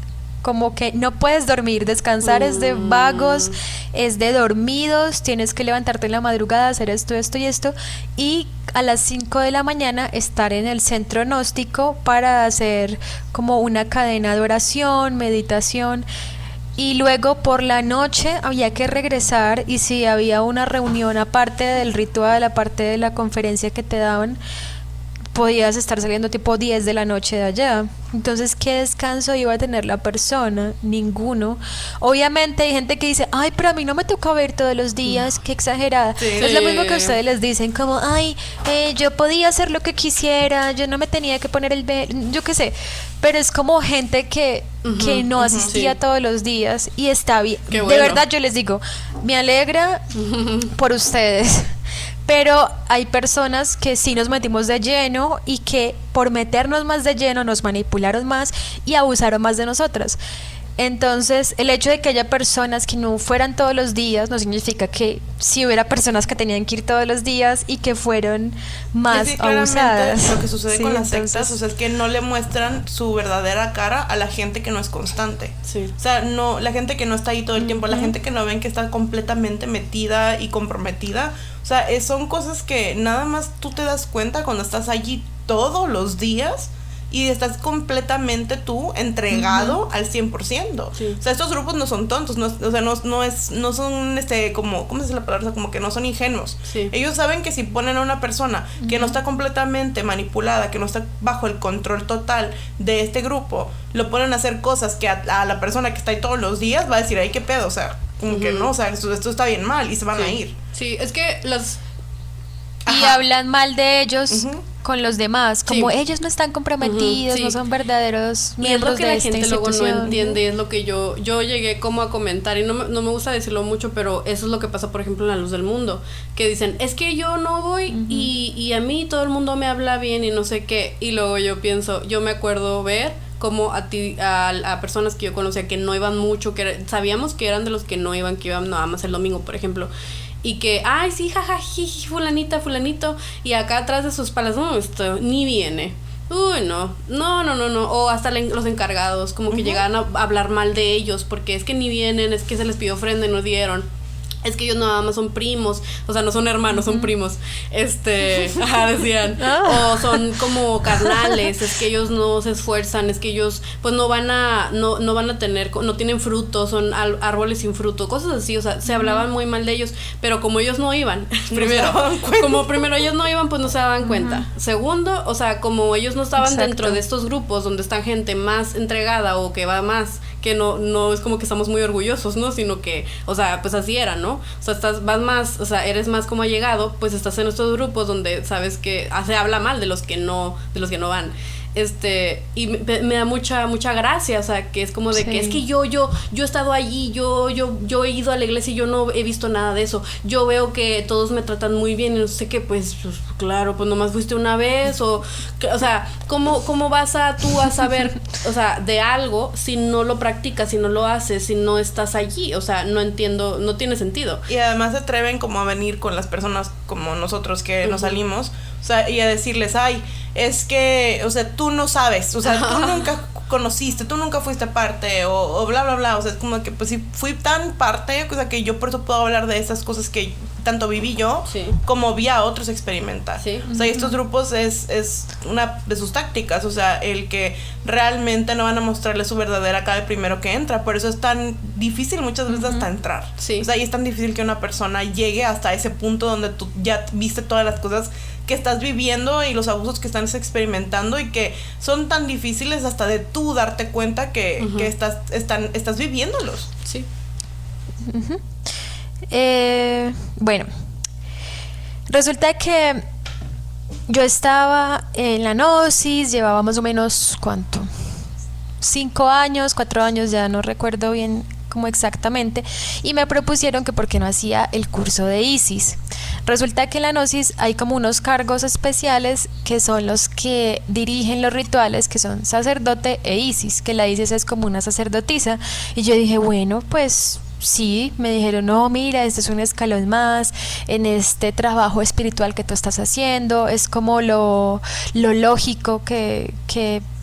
como que no puedes dormir, descansar es de vagos, es de dormidos, tienes que levantarte en la madrugada, hacer esto, esto y esto, y a las 5 de la mañana estar en el centro gnóstico para hacer como una cadena de oración, meditación, y luego por la noche había que regresar, y si había una reunión aparte del ritual, aparte de la conferencia que te daban, podías estar saliendo tipo 10 de la noche de allá. Entonces, ¿qué descanso iba a tener la persona? Ninguno. Obviamente hay gente que dice, ay, pero a mí no me toca ver todos los días, qué exagerada. Sí. Es lo mismo que ustedes les dicen, como, ay, yo podía hacer lo que quisiera, yo no me tenía que poner el velo, yo qué sé. Pero es como gente que no asistía todos los días, y está bien. Qué De bueno. verdad, yo les digo, me alegra por ustedes. Pero hay personas que sí nos metimos de lleno, y que por meternos más de lleno nos manipularon más y abusaron más de nosotras. Entonces, el hecho de que haya personas que no fueran todos los días no significa que si hubiera personas que tenían que ir todos los días y que fueron más Sí, claramente abusadas. lo que sucede Sí, con las entonces, sectas, o sea, es que no le muestran su verdadera cara a la gente que no es constante. Sí. O sea, no, la gente que no está ahí todo el tiempo, la gente que no ven que está completamente metida y comprometida. O sea, son cosas que nada más tú te das cuenta cuando estás allí todos los días y estás completamente tú entregado al 100%. Sí. O sea, estos grupos no son tontos, no, o sea, no son como, ¿cómo se dice la palabra? O sea, como que no son ingenuos. Sí. Ellos saben que si ponen a una persona que no está completamente manipulada, que no está bajo el control total de este grupo, lo ponen a hacer cosas que a la persona que está ahí todos los días va a decir, ay, qué pedo, o sea, como que no, o sea, esto está bien mal, y se van a ir. Sí, es que las... y Ajá. hablan mal de ellos con los demás, como Sí. ellos no están comprometidos, Sí. no son verdaderos Y es miembros lo que de la esta gente luego no institución. entiende, es lo que yo llegué como a comentar, y no me gusta decirlo mucho, pero eso es lo que pasa, por ejemplo, en La Luz del Mundo, que dicen, es que yo no voy y a mí todo el mundo me habla bien y no sé qué, y luego yo pienso, yo me acuerdo ver como a personas que yo conocía que no iban mucho, sabíamos que eran de los que no iban, que iban nada más el domingo, por ejemplo, y que, ay, sí, jaja, jiji, fulanita, fulanito, y acá atrás de sus palas, no, esto ni viene. Uy, no, o hasta los encargados, como que llegaban a hablar mal de ellos, porque es que ni vienen, es que se les pidió ofrenda y no dieron. Es que ellos nada más son primos, o sea, no son hermanos, son primos. Decían. O son como carnales, es que ellos no se esfuerzan, es que ellos pues no van a tener, no tienen frutos, son árboles sin fruto, cosas así, o sea, se hablaban muy mal de ellos, pero como ellos no iban, primero ellos no iban, pues no se daban cuenta. Segundo, o sea, como ellos no estaban dentro de estos grupos donde está gente más entregada o que va más, que no es como que estamos muy orgullosos, ¿no? Sino que, o sea, pues así era, ¿no? O sea, vas más, o sea, eres más como allegado, pues estás en estos grupos donde sabes que se habla mal de los que no van. Y me da mucha gracia, o sea, que es como de que es que yo he estado allí, yo he ido a la iglesia y yo no he visto nada de eso. Yo veo que todos me tratan muy bien y no sé qué, pues claro, pues nomás fuiste una vez o sea, ¿cómo vas tú a saber, o sea, de algo si no lo practicas, si no lo haces, si no estás allí? O sea, no entiendo, no tiene sentido. Y además se atreven como a venir con las personas como nosotros que nos salimos, o sea, y a decirles, ay, es que, o sea, tú no sabes, o sea, tú nunca conociste, tú nunca fuiste parte, o bla, bla, bla, o sea, es como que, pues, si fui tan parte, o sea, que yo por eso puedo hablar de esas cosas que tanto viví yo, como vi a otros experimentar. Sí. O sea, y estos grupos es una de sus tácticas, o sea, el que realmente no van a mostrarle su verdadera cara al primero que entra, por eso es tan difícil muchas veces hasta entrar. Sí. O sea, y es tan difícil que una persona llegue hasta ese punto donde tú ya viste todas las cosas que estás viviendo y los abusos que estás experimentando y que son tan difíciles hasta de tú darte cuenta que estás viviéndolos. Sí. Bueno, resulta que yo estaba en la Gnosis, llevaba más o menos, ¿cuánto? 5 años, 4 años, ya no recuerdo bien como exactamente, y me propusieron que por qué no hacía el curso de Isis. Resulta que en la Gnosis hay como unos cargos especiales que son los que dirigen los rituales, que son sacerdote e Isis, que la Isis es como una sacerdotisa, y yo dije, bueno, pues sí, me dijeron, no, mira, este es un escalón más en este trabajo espiritual que tú estás haciendo, es como lo lógico que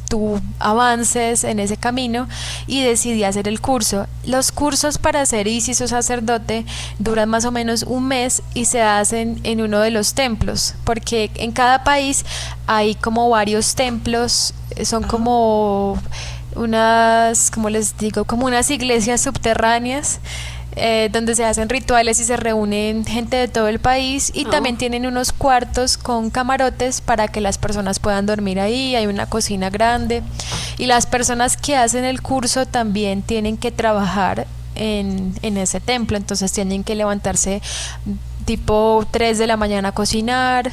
tú avances en ese camino, y decidí hacer el curso. Los cursos para ser ISIS o sacerdote duran más o menos un mes y se hacen en uno de los templos, porque en cada país hay como varios templos, son como unas, como les digo, como unas iglesias subterráneas, donde se hacen rituales y se reúnen gente de todo el país, y también tienen unos cuartos con camarotes para que las personas puedan dormir ahí. Hay una cocina grande, y las personas que hacen el curso también tienen que trabajar en ese templo, entonces tienen que levantarse tipo 3 de la mañana a cocinar.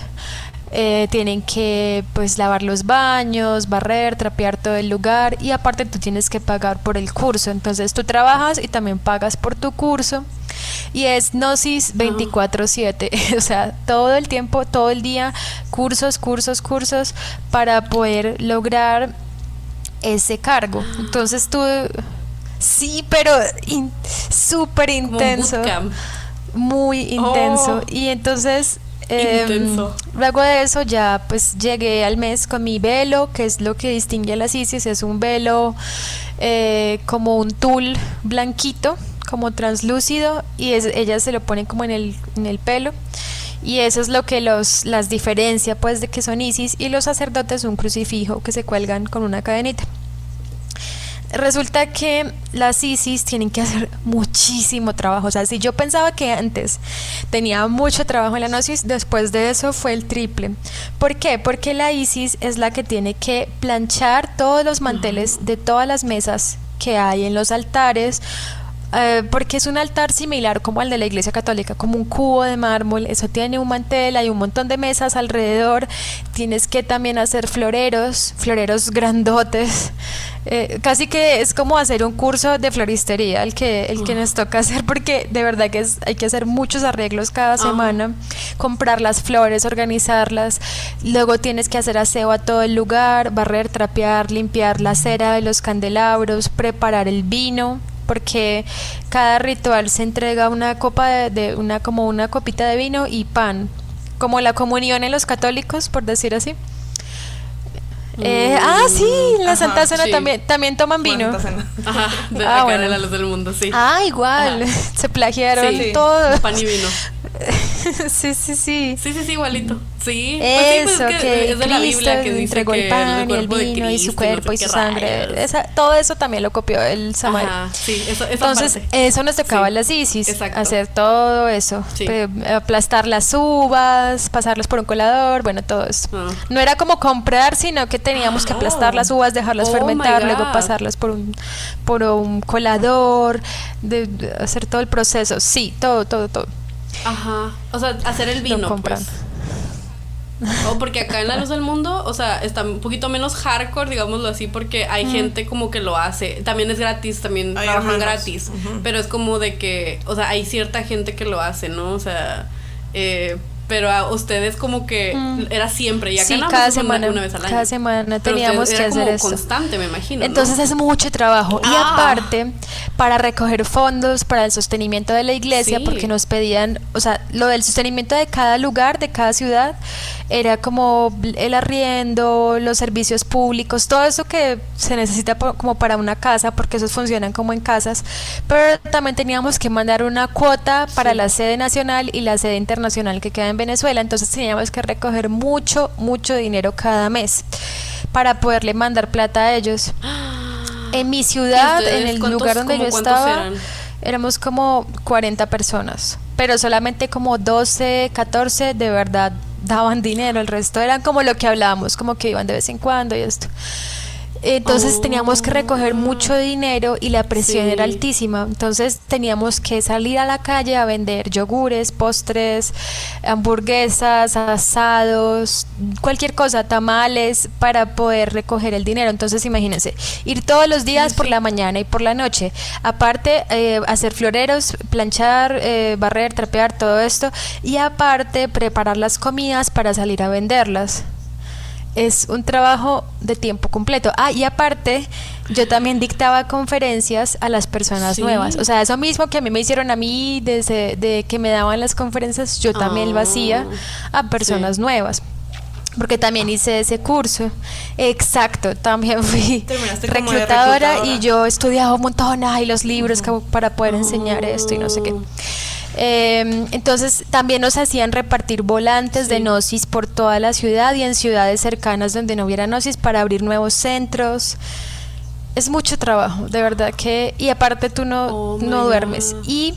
Tienen que pues lavar los baños, barrer, trapear todo el lugar, y aparte tú tienes que pagar por el curso. Entonces tú trabajas y también pagas por tu curso, y es Gnosis 24/7 o sea, todo el tiempo, todo el día, cursos para poder lograr ese cargo. Entonces tú, sí, pero súper intenso, muy intenso. Y entonces luego de eso ya pues llegué al mes con mi velo, que es lo que distingue a las ISIS. Es un velo como un tul blanquito, como translúcido, y ellas se lo ponen como en el pelo, y eso es lo que las diferencia pues de que son ISIS. Y los sacerdotes un crucifijo que se cuelgan con una cadenita. Resulta que las ISIS tienen que hacer muchísimo trabajo. O sea, si yo pensaba que antes tenía mucho trabajo en la Gnosis, después de eso fue el triple. ¿Por qué? Porque la ISIS es la que tiene que planchar todos los manteles de todas las mesas que hay en los altares, porque es un altar similar como al de la iglesia católica, como un cubo de mármol. Eso tiene un mantel, hay un montón de mesas alrededor. Tienes que también hacer floreros grandotes. Casi que es como hacer un curso de floristería el que nos toca hacer, porque de verdad que hay que hacer muchos arreglos cada semana, comprar las flores, organizarlas. Luego tienes que hacer aseo a todo el lugar, barrer, trapear, limpiar la cera de los candelabros, preparar el vino, porque cada ritual se entrega una copa como una copita de vino y pan, como la comunión en los católicos, por decir así. Sí, la Santa Cena también toman vino. Ajá, de acá de la luz del mundo, sí. Igual, se plagiaron todo. Pan y vino. Sí, igualito. Sí, eso, pues que es de la Biblia que dice entregó que el pan y el cuerpo de vino y su Cristo cuerpo y no sé su qué sangre. rayos. Todo eso también lo copió el Samael. Sí, esa entonces parte. eso nos tocaba a las ISIS, exacto. hacer todo eso, aplastar las por pasarlas por un colador, bueno, todo eso. No era como comprar, sino que teníamos que aplastar las uvas, dejarlas fermentar, luego pasarlas por un colador, de hacer todo el proceso. Sí, todo. Ajá, o sea, hacer el vino, pues. Porque acá en la luz del mundo, o sea, está un poquito menos hardcore, digámoslo así, porque hay gente como que lo hace. También es gratis, también trabajan gratis. Pero es como de que, o sea, hay cierta gente que lo hace, ¿no? O sea, pero a ustedes como que era siempre, y acá cada semana, una vez al año. Cada semana teníamos que hacer eso. Constante, me imagino. Entonces es mucho trabajo. Y aparte, para recoger fondos para el sostenimiento de la iglesia, porque nos pedían, o sea, lo del sostenimiento de cada lugar, de cada ciudad, era como el arriendo, los servicios públicos, todo eso que se necesita como para una casa, porque esos funcionan como en casas. Pero también teníamos que mandar una cuota para la sede nacional y la sede internacional que queda en Venezuela. Entonces teníamos que recoger mucho dinero cada mes para poderle mandar plata a ellos. En mi ciudad, en el lugar donde yo estaba, éramos como 40 personas, pero solamente como 12, 14 de verdad daban dinero. El resto eran como lo que hablábamos, como que iban de vez en cuando y esto. Entonces teníamos que recoger mucho dinero y la presión era altísima. Entonces teníamos que salir a la calle a vender yogures, postres, hamburguesas, asados, cualquier cosa, tamales, para poder recoger el dinero. Entonces imagínense, ir todos los días por la mañana y por la noche. Aparte, hacer floreros, planchar, barrer, trapear, todo esto. Y aparte, preparar las comidas para salir a venderlas. Es un trabajo de tiempo completo. Y aparte, yo también dictaba conferencias a las personas nuevas. O sea, eso mismo que a mí me hicieron a mí, de que me daban las conferencias, yo también lo hacía a personas nuevas. porque también hice ese curso. Exacto, también fui Terminaste como de reclutadora y reclutadora. yo estudiaba un montón, ay, los libros para poder enseñar esto y no sé qué. Entonces también nos hacían repartir volantes de Gnosis por toda la ciudad y en ciudades cercanas donde no hubiera Gnosis para abrir nuevos centros. Es mucho trabajo, de verdad que, y aparte tú no duermes. Y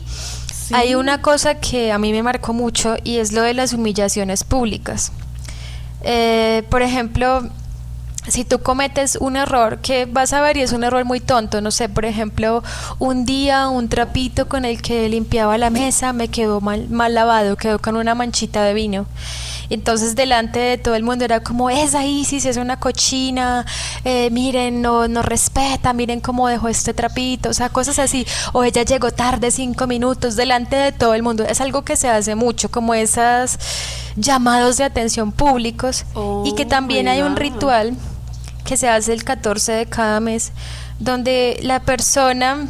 hay una cosa que a mí me marcó mucho y es lo de las humillaciones públicas. Por ejemplo, si tú cometes un error que vas a ver y es un error muy tonto, no sé, por ejemplo, un día un trapito con el que limpiaba la mesa me quedó mal lavado, quedó con una manchita de vino. Entonces delante de todo el mundo era como, esa Isis es una cochina, miren, no respeta, miren cómo dejó este trapito, o sea, cosas así. O ella llegó tarde 5 minutos delante de todo el mundo. Es algo que se hace mucho, como esos llamados de atención públicos. Y que también hay un ritual que se hace el 14 de cada mes, donde la persona...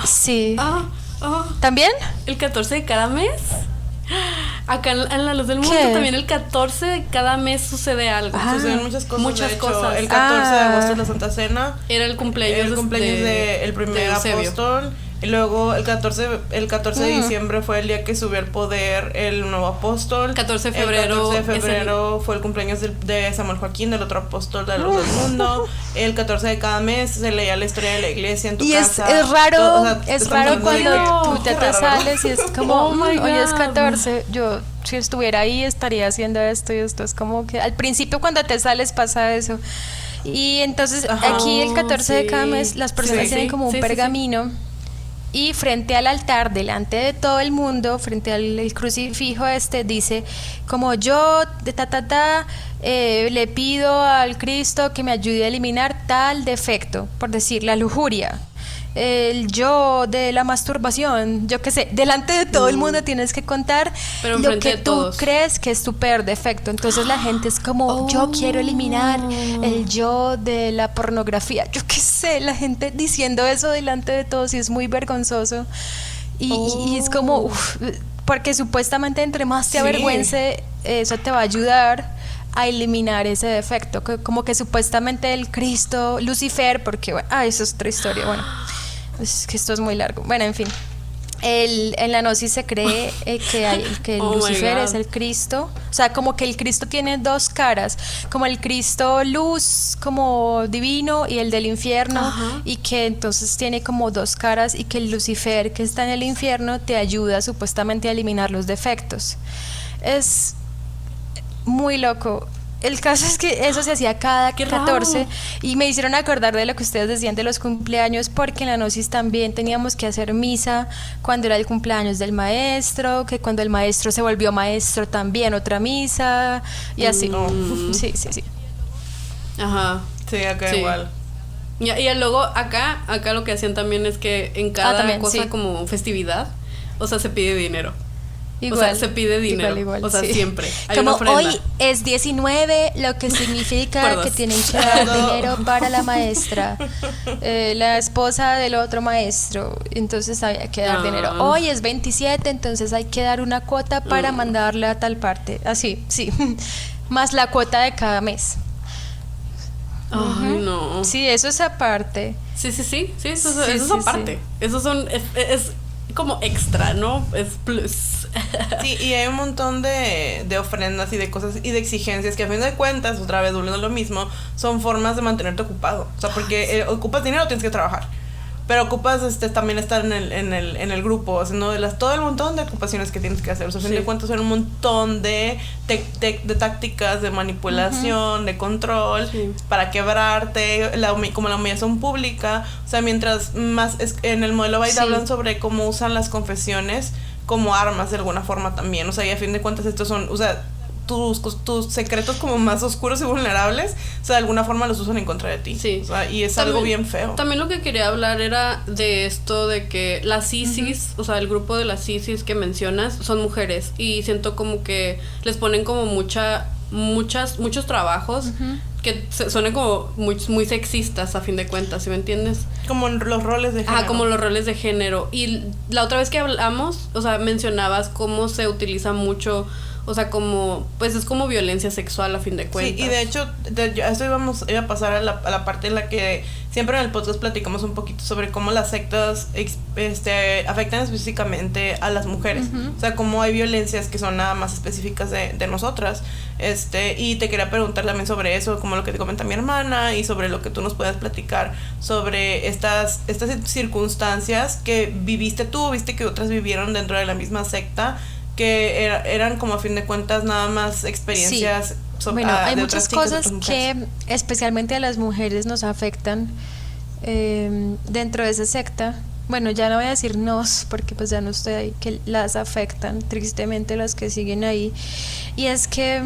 Sí. ¿También? ¿El 14 de cada mes? Acá en La Luz del Mundo también el 14 de cada mes sucede algo. Suceden muchas cosas. Muchas de hecho, cosas. El 14 de agosto es la Santa Cena. Era el cumpleaños del primer apóstol. Y luego el 14 de diciembre fue el día que subió al poder el nuevo apóstol. 14 de febrero. El 14 de febrero fue el cumpleaños de Samuel Joaquín, del otro apóstol de la Luz del Mundo. El 14 de cada mes se leía la historia de la iglesia en tu casa. Y es raro, todo, o sea, es raro cuando tú te raro, sales y es como, my hoy es God. 14, yo si estuviera ahí estaría haciendo esto y esto. Es como que al principio cuando te sales pasa eso. Y entonces aquí el 14 de cada mes las personas tienen como un pergamino. Y frente al altar, delante de todo el mundo, frente al crucifijo dice como yo, le pido al Cristo que me ayude a eliminar tal defecto, por decir, la lujuria, el yo de la masturbación, yo qué sé, delante de todo el mundo tienes que contar lo que tú crees que es tu peor defecto. Entonces la gente es como, yo quiero eliminar el yo de la pornografía, yo qué sé, la gente diciendo eso delante de todos y es muy vergonzoso y es como, porque supuestamente entre más te avergüence, eso te va a ayudar a eliminar ese defecto, como que supuestamente el Cristo, Lucifer, porque eso es otra historia, bueno, es que esto es muy largo, bueno, en fin, en la Gnosis se cree que Lucifer es el Cristo, o sea, como que el Cristo tiene dos caras, como el Cristo luz, como divino, y el del infierno, y que entonces tiene como dos caras, y que el Lucifer que está en el infierno te ayuda supuestamente a eliminar los defectos. Es muy loco. El caso es que eso se hacía cada 14 y me hicieron acordar de lo que ustedes decían de los cumpleaños, porque en la Gnosis también teníamos que hacer misa cuando era el cumpleaños del maestro, que cuando el maestro se volvió maestro también otra misa y así. Sí. Ajá. Sí, acá igual. Y luego acá lo que hacían también es que en cada cosa como festividad, o sea, se pide dinero. Igual, o sea, se pide dinero, igual, o sea, siempre hay como una ofrenda. Hoy es 19, lo que significa que tienen que dar dinero para la maestra, la esposa del otro maestro, entonces había que dar dinero. Hoy es 27, entonces hay que dar una cuota para mandarla a tal parte, así, sí, más la cuota de cada mes. Ay, no. Sí, eso es aparte. Sí, eso es aparte. Esos son, es como extra, ¿no? Es plus. Sí, y hay un montón de ofrendas y de cosas y de exigencias que a fin de cuentas, otra vez volviendo a lo mismo, son formas de mantenerte ocupado. O sea, porque ocupas dinero, tienes que trabajar. Pero ocupas también estar en el grupo, haciendo todo el montón de ocupaciones que tienes que hacer. O sea, a fin de cuentas son un montón de tácticas de manipulación, de control, para quebrarte, como la humillación pública. O sea, mientras más en el modelo Baida hablan sobre cómo usan las confesiones como armas de alguna forma también. O sea, y a fin de cuentas estos son, o sea, tus secretos como más oscuros y vulnerables, o sea, de alguna forma los usan en contra de ti. Sí. O sea, y es también, algo bien feo. También lo que quería hablar era de esto de que las Isis, o sea, el grupo de las Isis que mencionas son mujeres y siento como que les ponen como muchos trabajos que suenan como muy sexistas a fin de cuentas, ¿sí me entiendes? Como los roles de género. Como los roles de género. Y la otra vez que hablamos, o sea, mencionabas cómo se utiliza mucho O sea, como, pues es como violencia sexual a fin de cuentas. Sí, y de hecho, esto iba a pasar a la parte en la que siempre en el podcast platicamos un poquito sobre cómo las sectas afectan específicamente a las mujeres. O sea, cómo hay violencias que son nada más específicas de nosotras. Y te quería preguntar también sobre eso, como lo que te comenta mi hermana, y sobre lo que tú nos puedas platicar sobre estas circunstancias que viviste tú, viste que otras vivieron dentro de la misma secta, que eran como a fin de cuentas nada más experiencias. Sí. Bueno, hay muchas cosas que especialmente a las mujeres nos afectan dentro de esa secta. Bueno, ya no voy a decir nos, porque pues ya no estoy ahí, que las afectan tristemente las que siguen ahí. Y es que,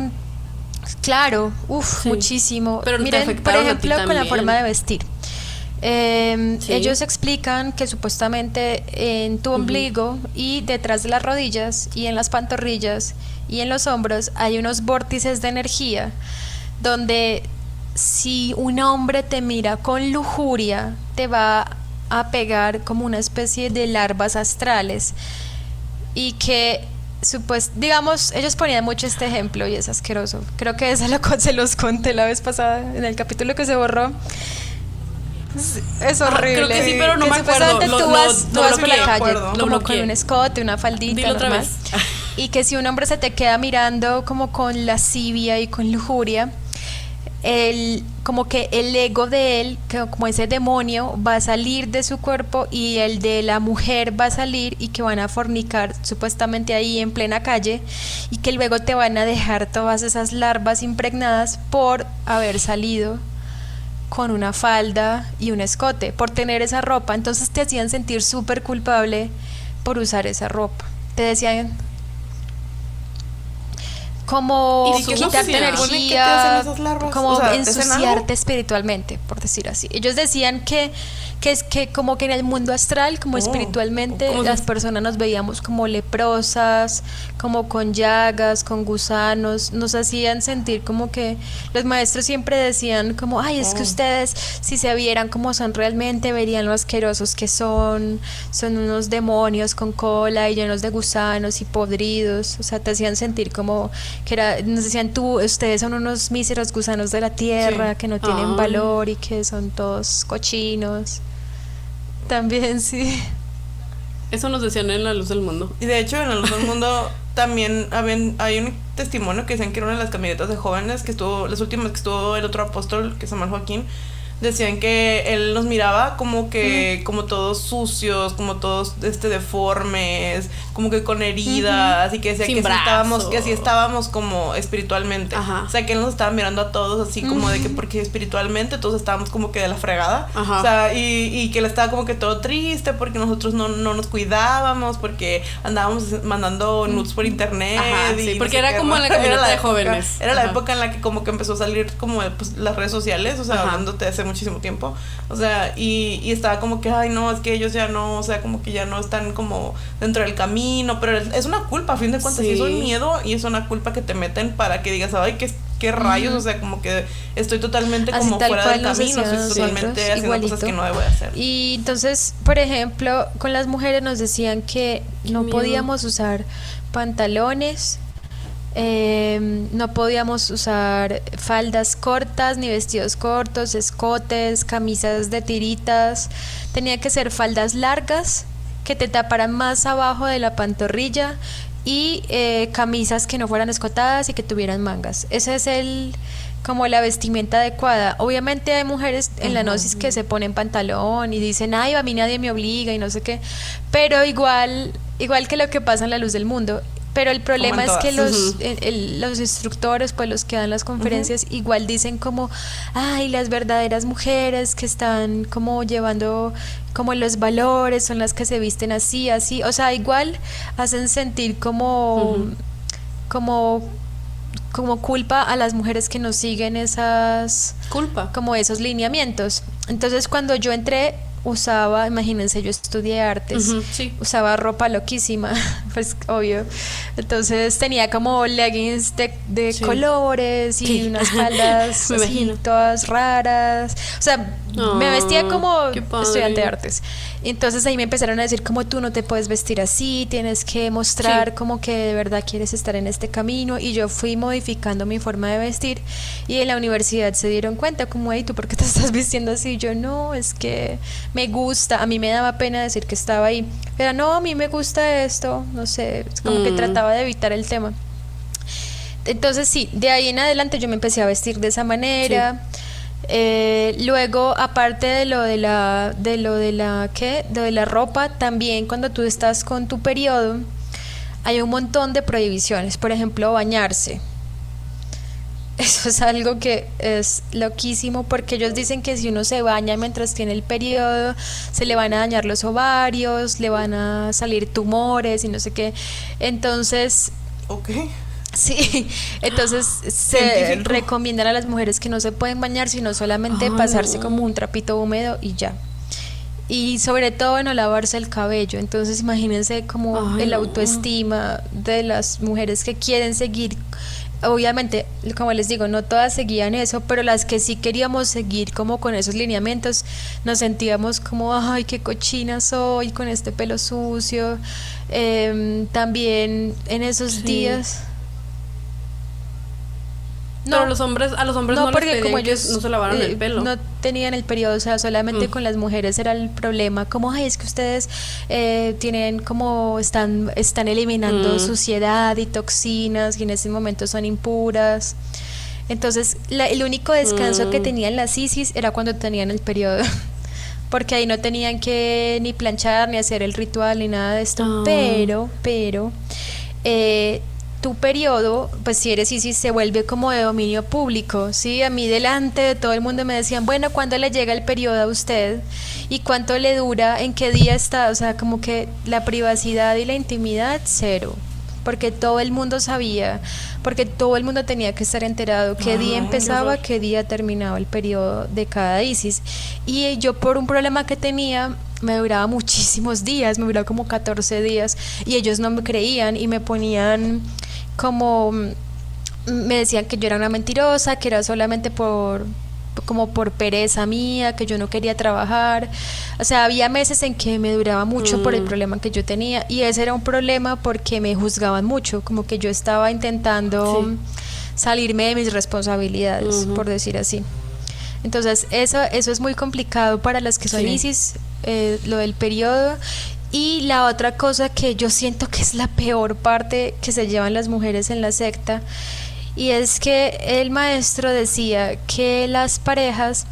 claro, sí, muchísimo. Pero miren, por ejemplo, con la forma de vestir. Sí. Ellos explican que supuestamente en tu ombligo y detrás de las rodillas y en las pantorrillas y en los hombros hay unos vórtices de energía donde si un hombre te mira con lujuria te va a pegar como una especie de larvas astrales, y que digamos, ellos ponían mucho este ejemplo y es asqueroso. Creo que eso se los conté la vez pasada en el capítulo que se borró. Es horrible. Creo que sí, pero no me acuerdo. Tú vas por la calle como con un escote, una faldita. Dilo otra vez. Y que si un hombre se te queda mirando como con lascivia y con lujuria, como que el ego de él, como ese demonio, va a salir de su cuerpo y el de la mujer va a salir, y que van a fornicar supuestamente ahí en plena calle, y que luego te van a dejar todas esas larvas impregnadas por haber salido con una falda y un escote, por tener esa ropa. Entonces te hacían sentir súper culpable por usar esa ropa. Te decían como quitarte energía, como o sea, ensuciarte espiritualmente, por decir así. Ellos decían que es que como que en el mundo astral, como espiritualmente, las personas nos veíamos como leprosas, como con llagas, con gusanos. Nos hacían sentir como que los maestros siempre decían como, ay, es que ustedes si se vieran como son realmente, verían lo asquerosos que son unos demonios con cola y llenos de gusanos y podridos. O sea, te hacían sentir como que nos decían, ustedes son unos míseros gusanos de la tierra, que no tienen valor y que son todos cochinos. También, sí. Eso nos decían en La Luz del Mundo. Y de hecho, en La Luz del Mundo también hay un testimonio que dicen que era una de las camionetas de jóvenes que estuvo, las últimas que estuvo el otro apóstol, que se llama Joaquín. Decían que él nos miraba como que como todos sucios, como todos deformes, como que con heridas, y que decía que así estábamos como espiritualmente. O sea, que él nos estaba mirando a todos así como de que porque espiritualmente todos estábamos como que de la fregada. O sea, y que él estaba como que todo triste porque nosotros no nos cuidábamos, porque andábamos mandando nudes por internet. Sí, porque era como en la camioneta de jóvenes. Era la época en la que como que empezó a salir como pues, las redes sociales, o sea, hablándote de hace muchísimo tiempo, o sea, y estaba como que, ay, no, es que ellos ya no, o sea, como que ya no están como dentro del camino, pero es una culpa, a fin de cuentas, sí es un miedo y es una culpa que te meten para que digas, ay, qué rayos, o sea, como que estoy totalmente así como fuera del camino, estoy totalmente haciendo igualito. Cosas que no debo de hacer. Y entonces, por ejemplo, con las mujeres nos decían que no podíamos usar pantalones, no podíamos usar faldas cortas ni vestidos cortos, escotes, camisas de tiritas. Tenía que ser faldas largas que te taparan más abajo de la pantorrilla y camisas que no fueran escotadas y que tuvieran mangas. Ese es como la vestimenta adecuada. Obviamente hay mujeres en la gnosis que se ponen pantalón y dicen, ay, a mí nadie me obliga y no sé qué, pero igual que lo que pasa en La Luz del Mundo. Pero el problema es que los instructores, pues los que dan las conferencias, igual dicen como, ay, las verdaderas mujeres que están como llevando como los valores son las que se visten así, o sea, igual hacen sentir como culpa a las mujeres que no siguen como esos lineamientos. Entonces cuando yo entré, usaba, imagínense, yo estudié artes, usaba ropa loquísima, pues obvio. Entonces tenía como leggings de colores y unas faldas así, todas raras. O sea, me vestía como estudiante de artes. Entonces ahí me empezaron a decir como tú no te puedes vestir así, tienes que mostrar Sí. como que de verdad quieres estar en este camino, y yo fui modificando mi forma de vestir, y en la universidad se dieron cuenta como, hey, ¿tú por qué te estás vistiendo así? Yo no, es que me gusta, a mí me daba pena decir que estaba ahí, pero no, a mí me gusta esto, no sé, es como que trataba de evitar el tema. Entonces sí, de ahí en adelante yo me empecé a vestir de esa manera. Luego, aparte de la ropa, también cuando tú estás con tu periodo, hay un montón de prohibiciones. Por ejemplo, bañarse. Eso es algo que es loquísimo, porque ellos dicen que si uno se baña mientras tiene el periodo, se le van a dañar los ovarios, le van a salir tumores y no sé qué. Entonces, Ok. sí, entonces se Científico. recomiendan a las mujeres que no se pueden bañar, sino solamente pasarse como un trapito húmedo y ya. Y sobre todo no lavarse el cabello. Entonces imagínense como Ay, el no. autoestima de las mujeres que quieren seguir. Obviamente, como les digo, no todas seguían eso, pero las que sí queríamos seguir como con esos lineamientos, nos sentíamos como, ay, qué cochina soy con este pelo sucio. También en esos Sí. días... Pero No, a los hombres no les porque pedían como que ellos no se lavaran el pelo. no tenían el periodo, o sea, solamente Mm. con las mujeres era el problema, como, ay, es que ustedes tienen como, están eliminando suciedad y toxinas y en ese momento son impuras. Entonces, el único descanso que tenían las ISIS era cuando tenían el periodo. Porque ahí no tenían que ni planchar, ni hacer el ritual, ni nada de esto. Ah. Pero, tu periodo, pues si eres ISIS, se vuelve como de dominio público, ¿sí? A mí delante de todo el mundo me decían, bueno, ¿cuándo le llega el periodo a usted? ¿Y cuánto le dura? ¿En qué día está? O sea, como que la privacidad y la intimidad, cero. Porque todo el mundo sabía, porque todo el mundo tenía que estar enterado qué día Ay, empezaba, horror. qué día terminaba el periodo de cada ISIS. Y yo, por un problema que tenía, me duraba muchísimos días, me duraba como 14 días, y ellos no me creían y me ponían como, me decían que yo era una mentirosa, que era solamente como por pereza mía, que yo no quería trabajar. O sea, había meses en que me duraba mucho por el problema que yo tenía, y ese era un problema porque me juzgaban mucho, como que yo estaba intentando Sí. salirme de mis responsabilidades, por decir así. Entonces, eso es muy complicado para las que son Sí. ISIS, lo del periodo. Y la otra cosa que yo siento que es la peor parte que se llevan las mujeres en la secta, y es que el maestro decía que las parejas,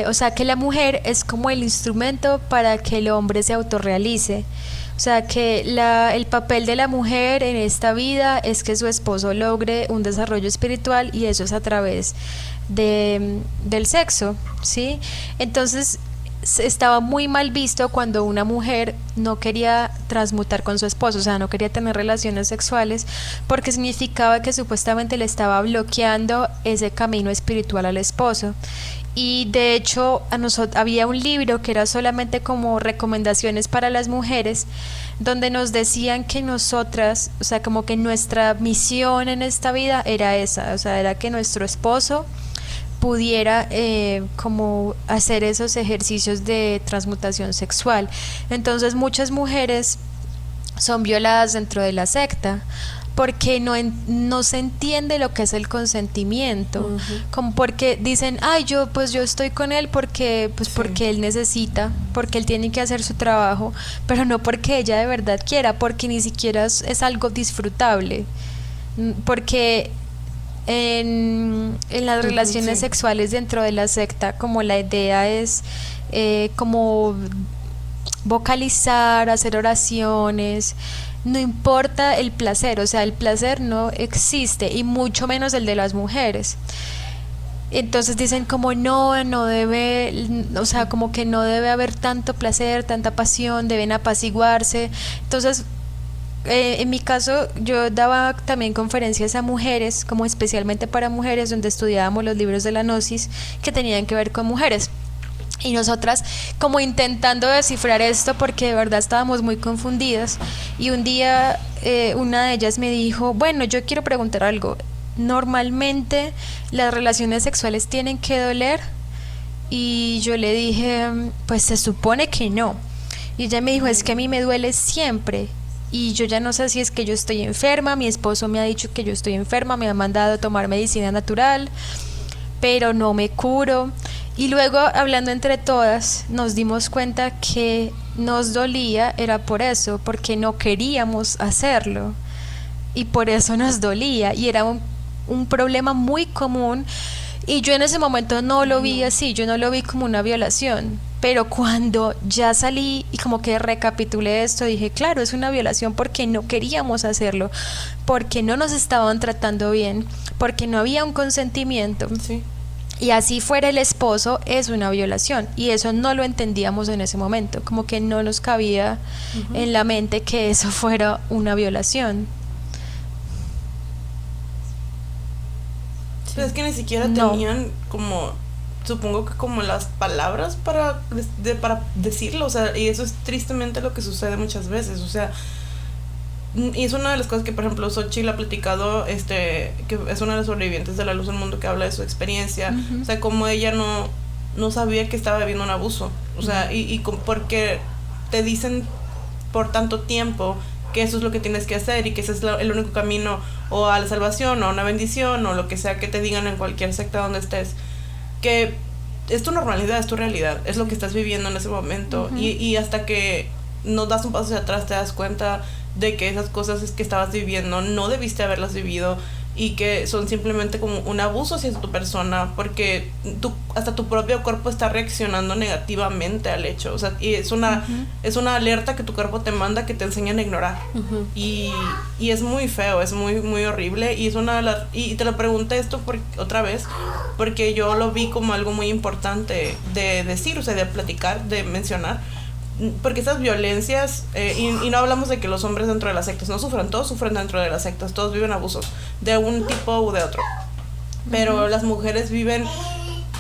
o sea, que la mujer es como el instrumento para que el hombre se autorrealice. O sea, que el papel de la mujer en esta vida es que su esposo logre un desarrollo espiritual, y eso es a través del sexo, ¿sí? Entonces, estaba muy mal visto cuando una mujer no quería transmutar con su esposo, o sea, no quería tener relaciones sexuales, porque significaba que supuestamente le estaba bloqueando ese camino espiritual al esposo. Y de hecho, había un libro que era solamente como recomendaciones para las mujeres, donde nos decían que nosotras, o sea, como que nuestra misión en esta vida era esa, o sea, era que nuestro esposo pudiera como hacer esos ejercicios de transmutación sexual. Entonces muchas mujeres son violadas dentro de la secta porque no se entiende lo que es el consentimiento, como porque dicen, ay, yo estoy con él porque porque él necesita, porque él tiene que hacer su trabajo, pero no porque ella de verdad quiera, porque ni siquiera es algo disfrutable, porque en las relaciones Sí. sexuales dentro de la secta, como la idea es como vocalizar, hacer oraciones, no importa el placer, o sea, el placer no existe, y mucho menos el de las mujeres. Entonces dicen como no debe, o sea, como que no debe haber tanto placer, tanta pasión, deben apaciguarse. Entonces, en mi caso, yo daba también conferencias a mujeres, como especialmente para mujeres, donde estudiábamos los libros de la Gnosis que tenían que ver con mujeres. Y nosotras como intentando descifrar esto, porque de verdad estábamos muy confundidas. Y un día una de ellas me dijo, bueno, yo quiero preguntar algo. ¿Normalmente las relaciones sexuales tienen que doler? Y yo le dije, pues se supone que no. Y ella me dijo, es que a mí me duele siempre. Y yo ya no sé si es que yo estoy enferma, mi esposo me ha dicho que yo estoy enferma, me ha mandado a tomar medicina natural, pero no me curo. Y luego, hablando entre todas, nos dimos cuenta que nos dolía, era por eso, porque no queríamos hacerlo. Y por eso nos dolía. Y era un problema muy común. Y yo en ese momento no lo vi así, yo no lo vi como una violación. Pero cuando ya salí y como que recapitulé esto, dije, claro, es una violación porque no queríamos hacerlo, porque no nos estaban tratando bien, porque no había un consentimiento. Sí. Y así fuera el esposo, es una violación. Y eso no lo entendíamos en ese momento, como que no nos cabía en la mente que eso fuera una violación. Pero es que ni siquiera No. tenían como, supongo que como las palabras para decirlo, o sea, y eso es tristemente lo que sucede muchas veces, o sea, y es una de las cosas que, por ejemplo, Xochitl ha platicado, que es una de las sobrevivientes de La Luz del Mundo, que habla de su experiencia, o sea, como ella no sabía que estaba viviendo un abuso, o sea, porque te dicen por tanto tiempo que eso es lo que tienes que hacer y que ese es el único camino o a la salvación o a una bendición o lo que sea que te digan en cualquier secta donde estés, que es tu normalidad, es tu realidad, es lo que estás viviendo en ese momento. Y hasta que no das un paso hacia atrás te das cuenta de que esas cosas que estabas viviendo no debiste haberlas vivido y que son simplemente como un abuso hacia tu persona, porque hasta tu propio cuerpo está reaccionando negativamente al hecho, o sea, y es una alerta que tu cuerpo te manda, que te enseñan a ignorar. Y es muy feo, es muy muy horrible, y es y te lo pregunté esto otra vez porque yo lo vi como algo muy importante de decir, o sea, de platicar, de mencionar, porque esas violencias, y no hablamos de que los hombres dentro de las sectas no sufran, todos sufren dentro de las sectas, todos viven abusos de un tipo u de otro, pero las mujeres viven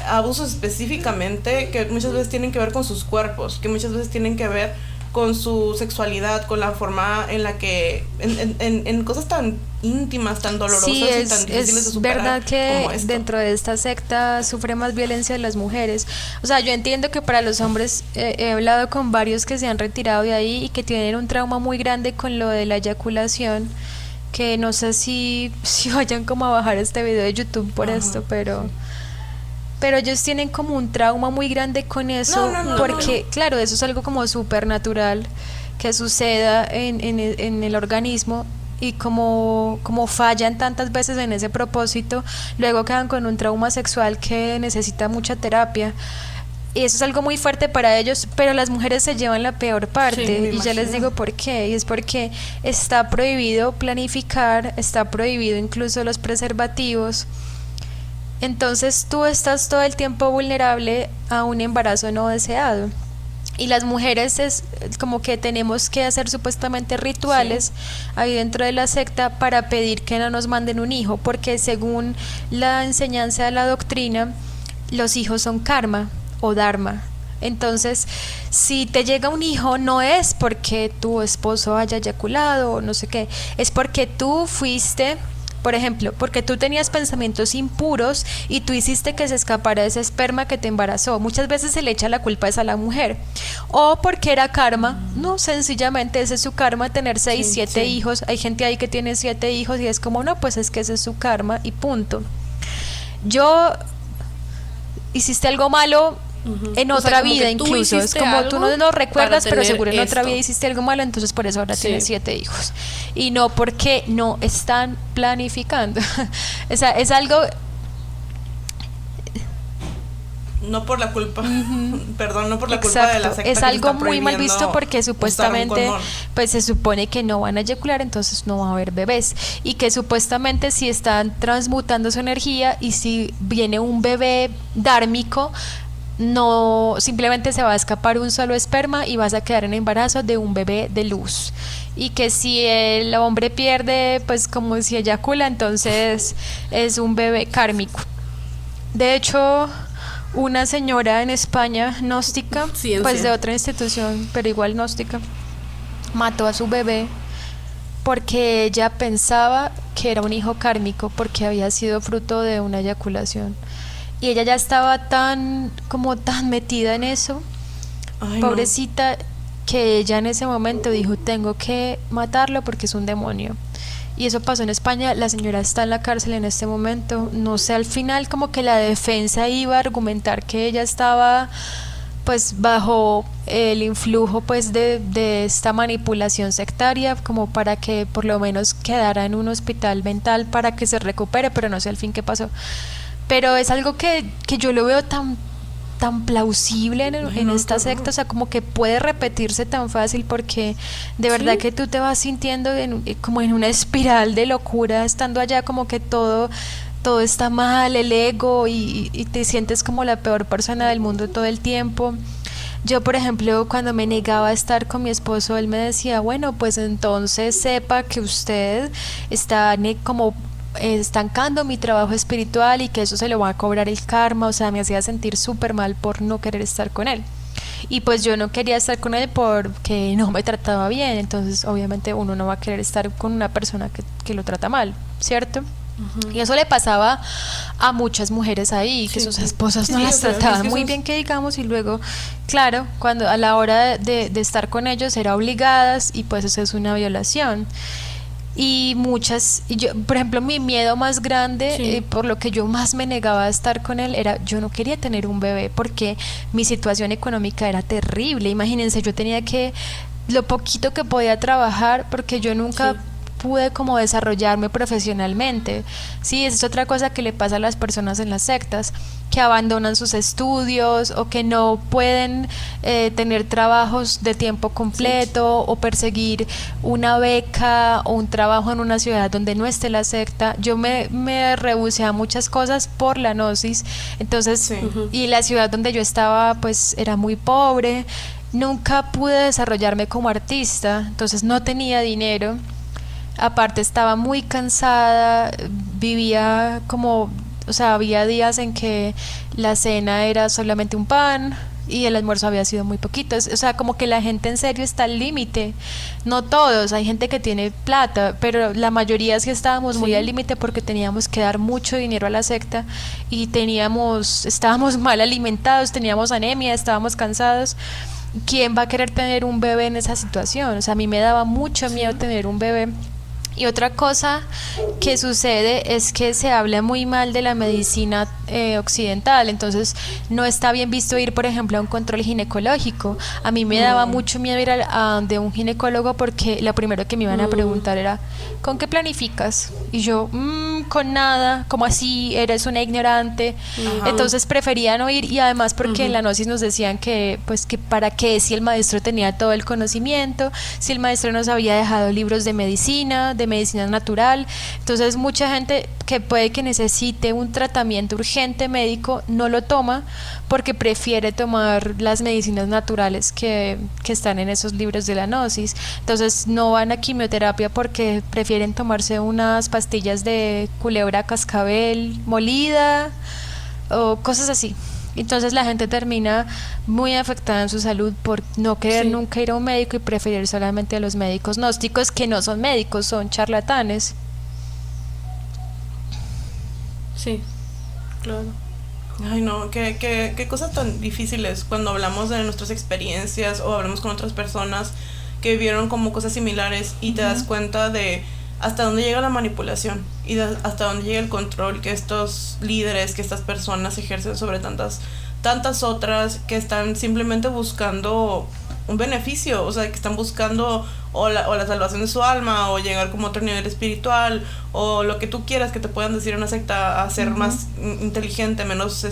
abusos específicamente que muchas veces tienen que ver con sus cuerpos, que muchas veces tienen que ver con su sexualidad, con la forma en la que en cosas tan íntimas, tan dolorosas, Sí, y tan difíciles de superar. verdad que como esto. dentro de esta secta sufre más violencia de las mujeres. O sea, yo entiendo que para los hombres, he hablado con varios que se han retirado de ahí y que tienen un trauma muy grande con lo de la eyaculación, que no sé si vayan como a bajar este video de YouTube por esto, pero ellos tienen como un trauma muy grande con eso, porque claro, eso es algo como súper natural que suceda en el organismo, y como fallan tantas veces en ese propósito, luego quedan con un trauma sexual que necesita mucha terapia. Y eso es algo muy fuerte para ellos, pero las mujeres se llevan la peor parte. Sí, y ya les digo por qué. Y es porque está prohibido planificar, está prohibido incluso los preservativos. Entonces tú estás todo el tiempo vulnerable a un embarazo no deseado. Y las mujeres es como que tenemos que hacer supuestamente rituales ahí dentro de la secta para pedir que no nos manden un hijo, porque según la enseñanza de la doctrina, los hijos son karma o dharma. Entonces, si te llega un hijo, no es porque tu esposo haya eyaculado o no sé qué, es porque tú fuiste, por ejemplo, porque tú tenías pensamientos impuros y tú hiciste que se escapara ese esperma que te embarazó. Muchas veces se le echa la culpa a la mujer. O porque era karma. No, sencillamente ese es su karma, tener 6, 7 hijos. Hay gente ahí que tiene 7 hijos y es como, no, pues es que ese es su karma y punto. Hiciste algo malo en otra vida incluso, es como tú no lo recuerdas, pero seguro en otra vida hiciste algo malo, entonces por eso ahora tienes 7 hijos, y no porque no están planificando. O sea, es algo, no por la culpa, perdón, no por la culpa de la secta, es que algo está muy mal visto porque usar un supuestamente condón. pues se supone que no van a eyacular, entonces no va a haber bebés, y que supuestamente si están transmutando su energía y si viene un bebé dármico, no simplemente se va a escapar un solo esperma y vas a quedar en embarazo de un bebé de luz, y que si el hombre pierde, pues como si eyacula, entonces es un bebé kármico. De hecho, una señora en España, gnóstica, pues de otra institución, pero igual gnóstica, mató a su bebé porque ella pensaba que era un hijo kármico porque había sido fruto de una eyaculación. y ella ya estaba tan metida en eso, Ay, pobrecita, que ella en ese momento dijo, tengo que matarlo porque es un demonio. Y eso pasó en España, la señora está en la cárcel en este momento. No sé, al final como que la defensa iba a argumentar que ella estaba pues bajo el influjo pues de esta manipulación sectaria, como para que por lo menos quedara en un hospital mental para que se recupere, pero no sé al fin qué pasó. Pero es algo que yo lo veo tan plausible en esta secta, o sea, como que puede repetirse tan fácil, porque de verdad que tú te vas sintiendo como en una espiral de locura estando allá, como que todo está mal, el ego, y te sientes como la peor persona del mundo todo el tiempo. Yo, por ejemplo, cuando me negaba a estar con mi esposo, él me decía, bueno, pues entonces sepa que usted está como estancando mi trabajo espiritual y que eso se lo va a cobrar el karma. O sea, me hacía sentir súper mal por no querer estar con él. Y pues yo no quería estar con él porque no me trataba bien. Entonces obviamente uno no va a querer estar con una persona que lo trata mal, ¿cierto? Y eso le pasaba a muchas mujeres ahí, que sus esposas no las trataban muy bien, que digamos, y luego, claro, cuando a la hora de estar con ellos eran obligadas, y pues eso es una violación. Y yo, por ejemplo, mi miedo más grande, por lo que yo más me negaba a estar con él, era yo no quería tener un bebé porque mi situación económica era terrible. Imagínense, yo tenía lo poquito que podía trabajar, porque yo nunca pude como desarrollarme profesionalmente. Sí, esa es otra cosa que le pasa a las personas en las sectas, que abandonan sus estudios o que no pueden tener trabajos de tiempo completo o perseguir una beca o un trabajo en una ciudad donde no esté la secta. Yo me rehusé a muchas cosas por la gnosis. Entonces, y la ciudad donde yo estaba pues era muy pobre, nunca pude desarrollarme como artista, entonces no tenía dinero. Aparte estaba muy cansada, vivía como, o sea, había días en que la cena era solamente un pan y el almuerzo había sido muy poquito. O sea, como que la gente en serio está al límite. No todos, hay gente que tiene plata, pero la mayoría sí estábamos muy al límite, porque teníamos que dar mucho dinero a la secta y estábamos mal alimentados, teníamos anemia, estábamos cansados. ¿Quién va a querer tener un bebé en esa situación? O sea, a mí me daba mucho miedo tener un bebé. Y otra cosa que sucede es que se habla muy mal de la medicina occidental, entonces no está bien visto ir, por ejemplo, a un control ginecológico. A mí me daba mucho miedo ir a de un ginecólogo, porque lo primero que me iban a preguntar era ¿con qué planificas? Y yo, con nada, ¿cómo así? Eres una ignorante. Entonces prefería no ir, y además porque en la gnosis nos decían que para qué, si el maestro tenía todo el conocimiento, si el maestro nos había dejado libros de medicina natural. Entonces mucha gente que puede que necesite un tratamiento urgente médico no lo toma, porque prefiere tomar las medicinas naturales que están en esos libros de la gnosis. Entonces no van a quimioterapia porque prefieren tomarse unas pastillas de culebra cascabel molida o cosas así. Entonces la gente termina muy afectada en su salud por no querer nunca ir a un médico y preferir solamente a los médicos gnósticos, que no son médicos, son charlatanes. Sí, claro. Ay, no, qué cosas tan difíciles cuando hablamos de nuestras experiencias o hablamos con otras personas que vivieron como cosas similares, y te das cuenta de hasta dónde llega la manipulación y hasta dónde llega el control que estos líderes, que estas personas ejercen sobre tantas otras, que están simplemente buscando un beneficio, o sea, que están buscando o la salvación de su alma, o llegar como a otro nivel espiritual, o lo que tú quieras que te puedan decir en una secta, a ser más inteligente, menos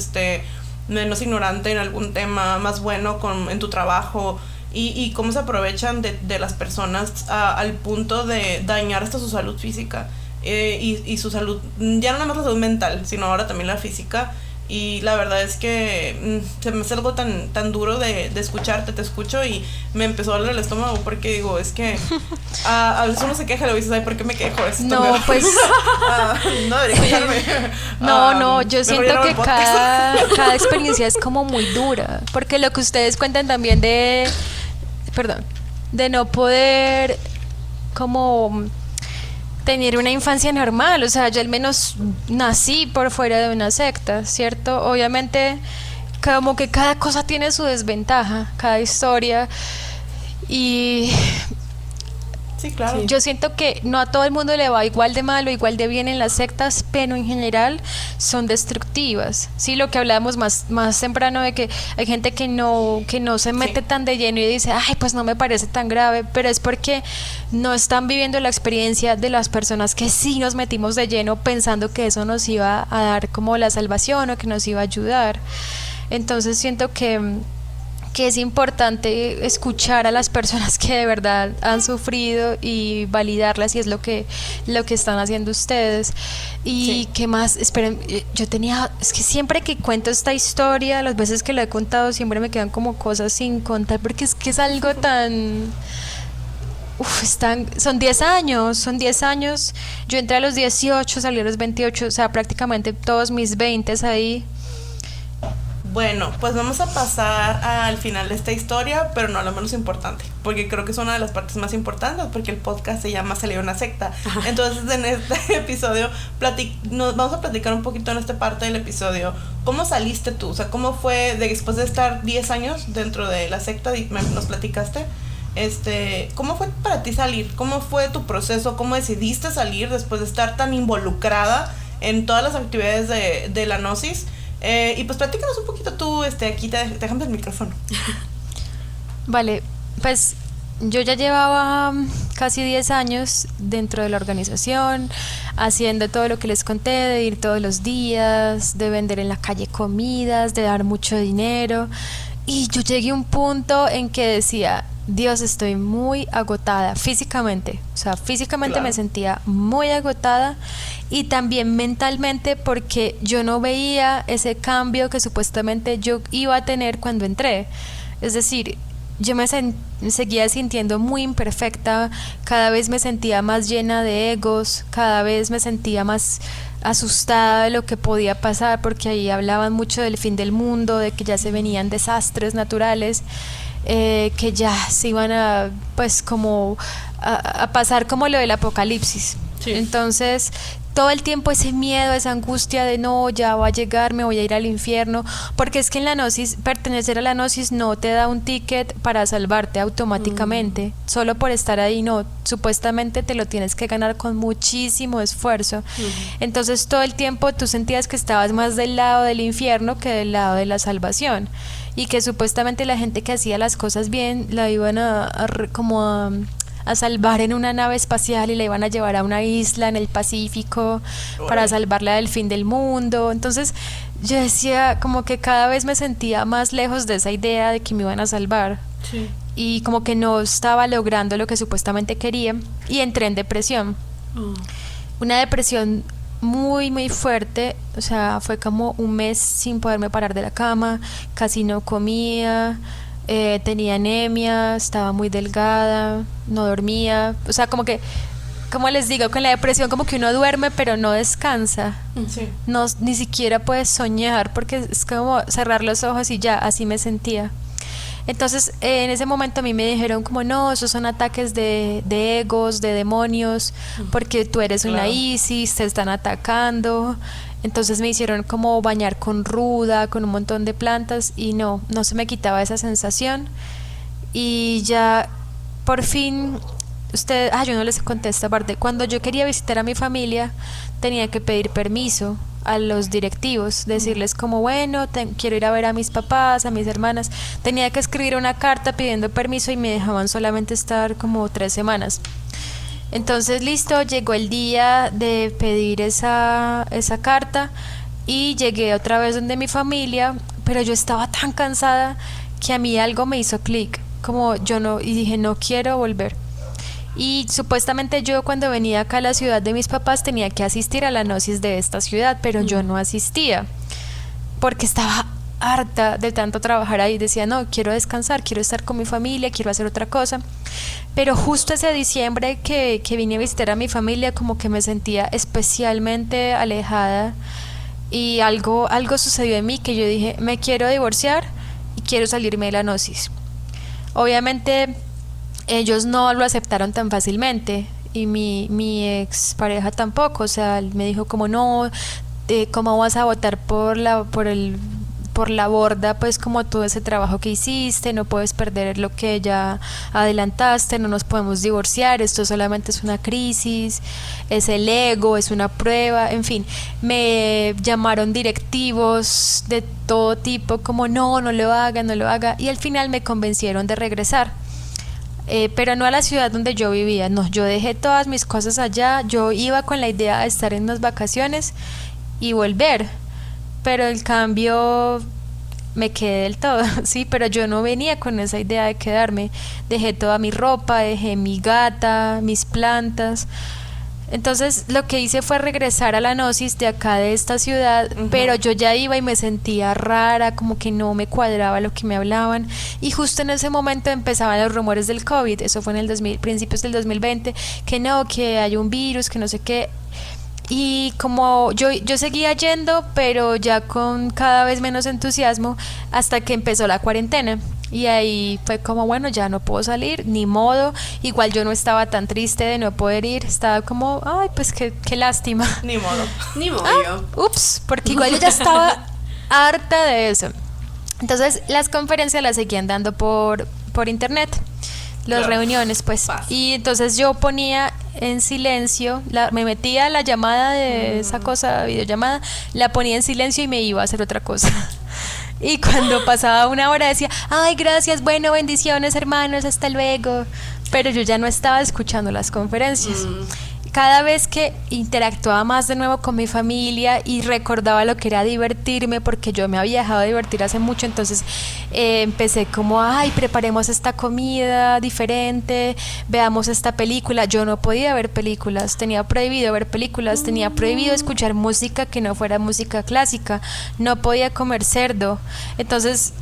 ignorante en algún tema, más bueno en tu trabajo. Y cómo se aprovechan de las personas al punto de dañar hasta su salud física, y su salud, ya no nada más la salud mental, sino ahora también la física. Y la verdad es que se me hace algo tan duro de escucharte. Te escucho y me empezó a doler el estómago, porque digo, es que a veces uno se queja y lo dices, ay, ¿por qué me quejo? No, pues no debería quejarme. No, yo siento que cada experiencia es como muy dura, porque lo que ustedes cuentan también de no poder como tener una infancia normal, o sea, yo al menos nací por fuera de una secta, ¿cierto? Obviamente, como que cada cosa tiene su desventaja, cada historia, y Sí, claro. yo siento que no a todo el mundo le va igual de mal o igual de bien en las sectas, pero en general son destructivas. Sí, lo que hablábamos más temprano de que hay gente que no se mete tan de lleno y dice, ay, pues no me parece tan grave, pero es porque no están viviendo la experiencia de las personas que sí nos metimos de lleno pensando que eso nos iba a dar como la salvación o que nos iba a ayudar. Entonces siento que es importante escuchar a las personas que de verdad han sufrido y validarlas, y es lo que están haciendo ustedes. Y Sí. qué más, esperen, es que siempre que cuento esta historia, las veces que lo he contado, siempre me quedan como cosas sin contar, porque es que es algo tan... son 10 años, yo entré a los 18, salí a los 28, o sea, prácticamente todos mis 20 ahí. Bueno, pues vamos a pasar al final de esta historia, pero no a lo menos importante, porque creo que es una de las partes más importantes, porque el podcast se llama Salí a una secta. Entonces, en este episodio nos vamos a platicar un poquito en esta parte del episodio, ¿cómo saliste tú? O sea, ¿cómo fue después de estar 10 años dentro de la secta? Nos platicaste. ¿Cómo fue para ti salir? ¿Cómo fue tu proceso? ¿Cómo decidiste salir después de estar tan involucrada en todas las actividades de la Gnosis? Y pues platícanos un poquito tú, aquí te dejamos el micrófono. Vale, pues yo ya llevaba casi 10 años dentro de la organización, haciendo todo lo que les conté, de ir todos los días, de vender en la calle comidas, de dar mucho dinero. Y yo llegué a un punto en que decía, Dios, estoy muy agotada físicamente. O sea, físicamente Claro. me sentía muy agotada, y también mentalmente, porque yo no veía ese cambio que supuestamente yo iba a tener cuando entré. Es decir, yo me seguía sintiendo muy imperfecta, cada vez me sentía más llena de egos, cada vez me sentía más asustada de lo que podía pasar, porque ahí hablaban mucho del fin del mundo, de que ya se venían desastres naturales, que ya se iban a, pues como a pasar como lo del apocalipsis. Sí. Entonces todo el tiempo ese miedo, esa angustia de no, ya va a llegar, me voy a ir al infierno, porque es que en la Gnosis, pertenecer a la Gnosis no te da un ticket para salvarte automáticamente, solo por estar ahí, no, supuestamente te lo tienes que ganar con muchísimo esfuerzo. Entonces todo el tiempo tú sentías que estabas más del lado del infierno que del lado de la salvación, y que supuestamente la gente que hacía las cosas bien la iban a salvar en una nave espacial y la iban a llevar a una isla en el Pacífico para salvarla del fin del mundo. Entonces yo decía, como que cada vez me sentía más lejos de esa idea de que me iban a salvar, Sí. y como que no estaba logrando lo que supuestamente quería, y entré en depresión. Una depresión muy muy fuerte, o sea, fue como un mes sin poderme parar de la cama, casi no comía, tenía anemia, estaba muy delgada, no dormía, o sea, como que, como les digo, con la depresión como que uno duerme pero no descansa, Sí. no, ni siquiera puedes soñar, porque es como cerrar los ojos y ya, así me sentía. Entonces en ese momento a mí me dijeron como no, esos son ataques de egos, de demonios, porque tú eres una Claro. ISIS, te están atacando. Entonces me hicieron como bañar con ruda, con un montón de plantas, y no se me quitaba esa sensación. Y ya por fin, yo no les conté esta parte, cuando yo quería visitar a mi familia tenía que pedir permiso a los directivos, decirles como bueno, quiero ir a ver a mis papás, a mis hermanas, tenía que escribir una carta pidiendo permiso, y me dejaban solamente estar como 3 semanas. Entonces listo, llegó el día de pedir esa carta, y llegué otra vez donde mi familia, pero yo estaba tan cansada que a mí algo me hizo clic, como yo no, y dije no quiero volver. Y supuestamente yo, cuando venía acá a la ciudad de mis papás, tenía que asistir a la Gnosis de esta ciudad, pero yo no asistía porque estaba harta de tanto trabajar ahí. Decía no, quiero descansar, quiero estar con mi familia, quiero hacer otra cosa. Pero justo ese diciembre que vine a visitar a mi familia, como que me sentía especialmente alejada, y algo sucedió en mí, que yo dije me quiero divorciar y quiero salirme de la Gnosis. Obviamente ellos no lo aceptaron tan fácilmente, y mi ex pareja tampoco. O sea, él me dijo como no, ¿cómo vas a votar por la borda, pues como todo ese trabajo que hiciste? No puedes perder lo que ya adelantaste, no nos podemos divorciar, esto solamente es una crisis, es el ego, es una prueba, en fin. Me llamaron directivos de todo tipo como no lo haga, y al final me convencieron de regresar. Pero no a la ciudad donde yo vivía, no, yo dejé todas mis cosas allá, yo iba con la idea de estar en unas vacaciones y volver, pero el cambio me quedé del todo, sí, pero yo no venía con esa idea de quedarme. Dejé toda mi ropa, dejé mi gata, mis plantas. Entonces lo que hice fue regresar a la Gnosis de acá de esta ciudad, pero yo ya iba y me sentía rara, como que no me cuadraba lo que me hablaban, y justo en ese momento empezaban los rumores del COVID. Eso fue en el principios del 2020, que no, que hay un virus, que no sé qué. Y como yo seguía yendo, pero ya con cada vez menos entusiasmo, hasta que empezó la cuarentena. Y ahí fue como, bueno, ya no puedo salir, ni modo. Igual yo no estaba tan triste de no poder ir, estaba como, ay, pues qué lástima. Ni modo. Ni modo. Ups, porque igual yo ya estaba harta de eso. Entonces las conferencias las seguían dando por internet, las reuniones pues. Y entonces yo ponía en silencio, me metía a la llamada de esa cosa, videollamada, la ponía en silencio y me iba a hacer otra cosa. Y cuando pasaba una hora decía, ay, gracias, bueno, bendiciones hermanos, hasta luego. Pero yo ya no estaba escuchando las conferencias. Cada vez que interactuaba más de nuevo con mi familia y recordaba lo que era divertirme, porque yo me había dejado de divertir hace mucho, entonces empecé como, ay, preparemos esta comida diferente, veamos esta película. Yo no podía ver películas, tenía prohibido ver películas, tenía prohibido escuchar música que no fuera música clásica, no podía comer cerdo. Entonces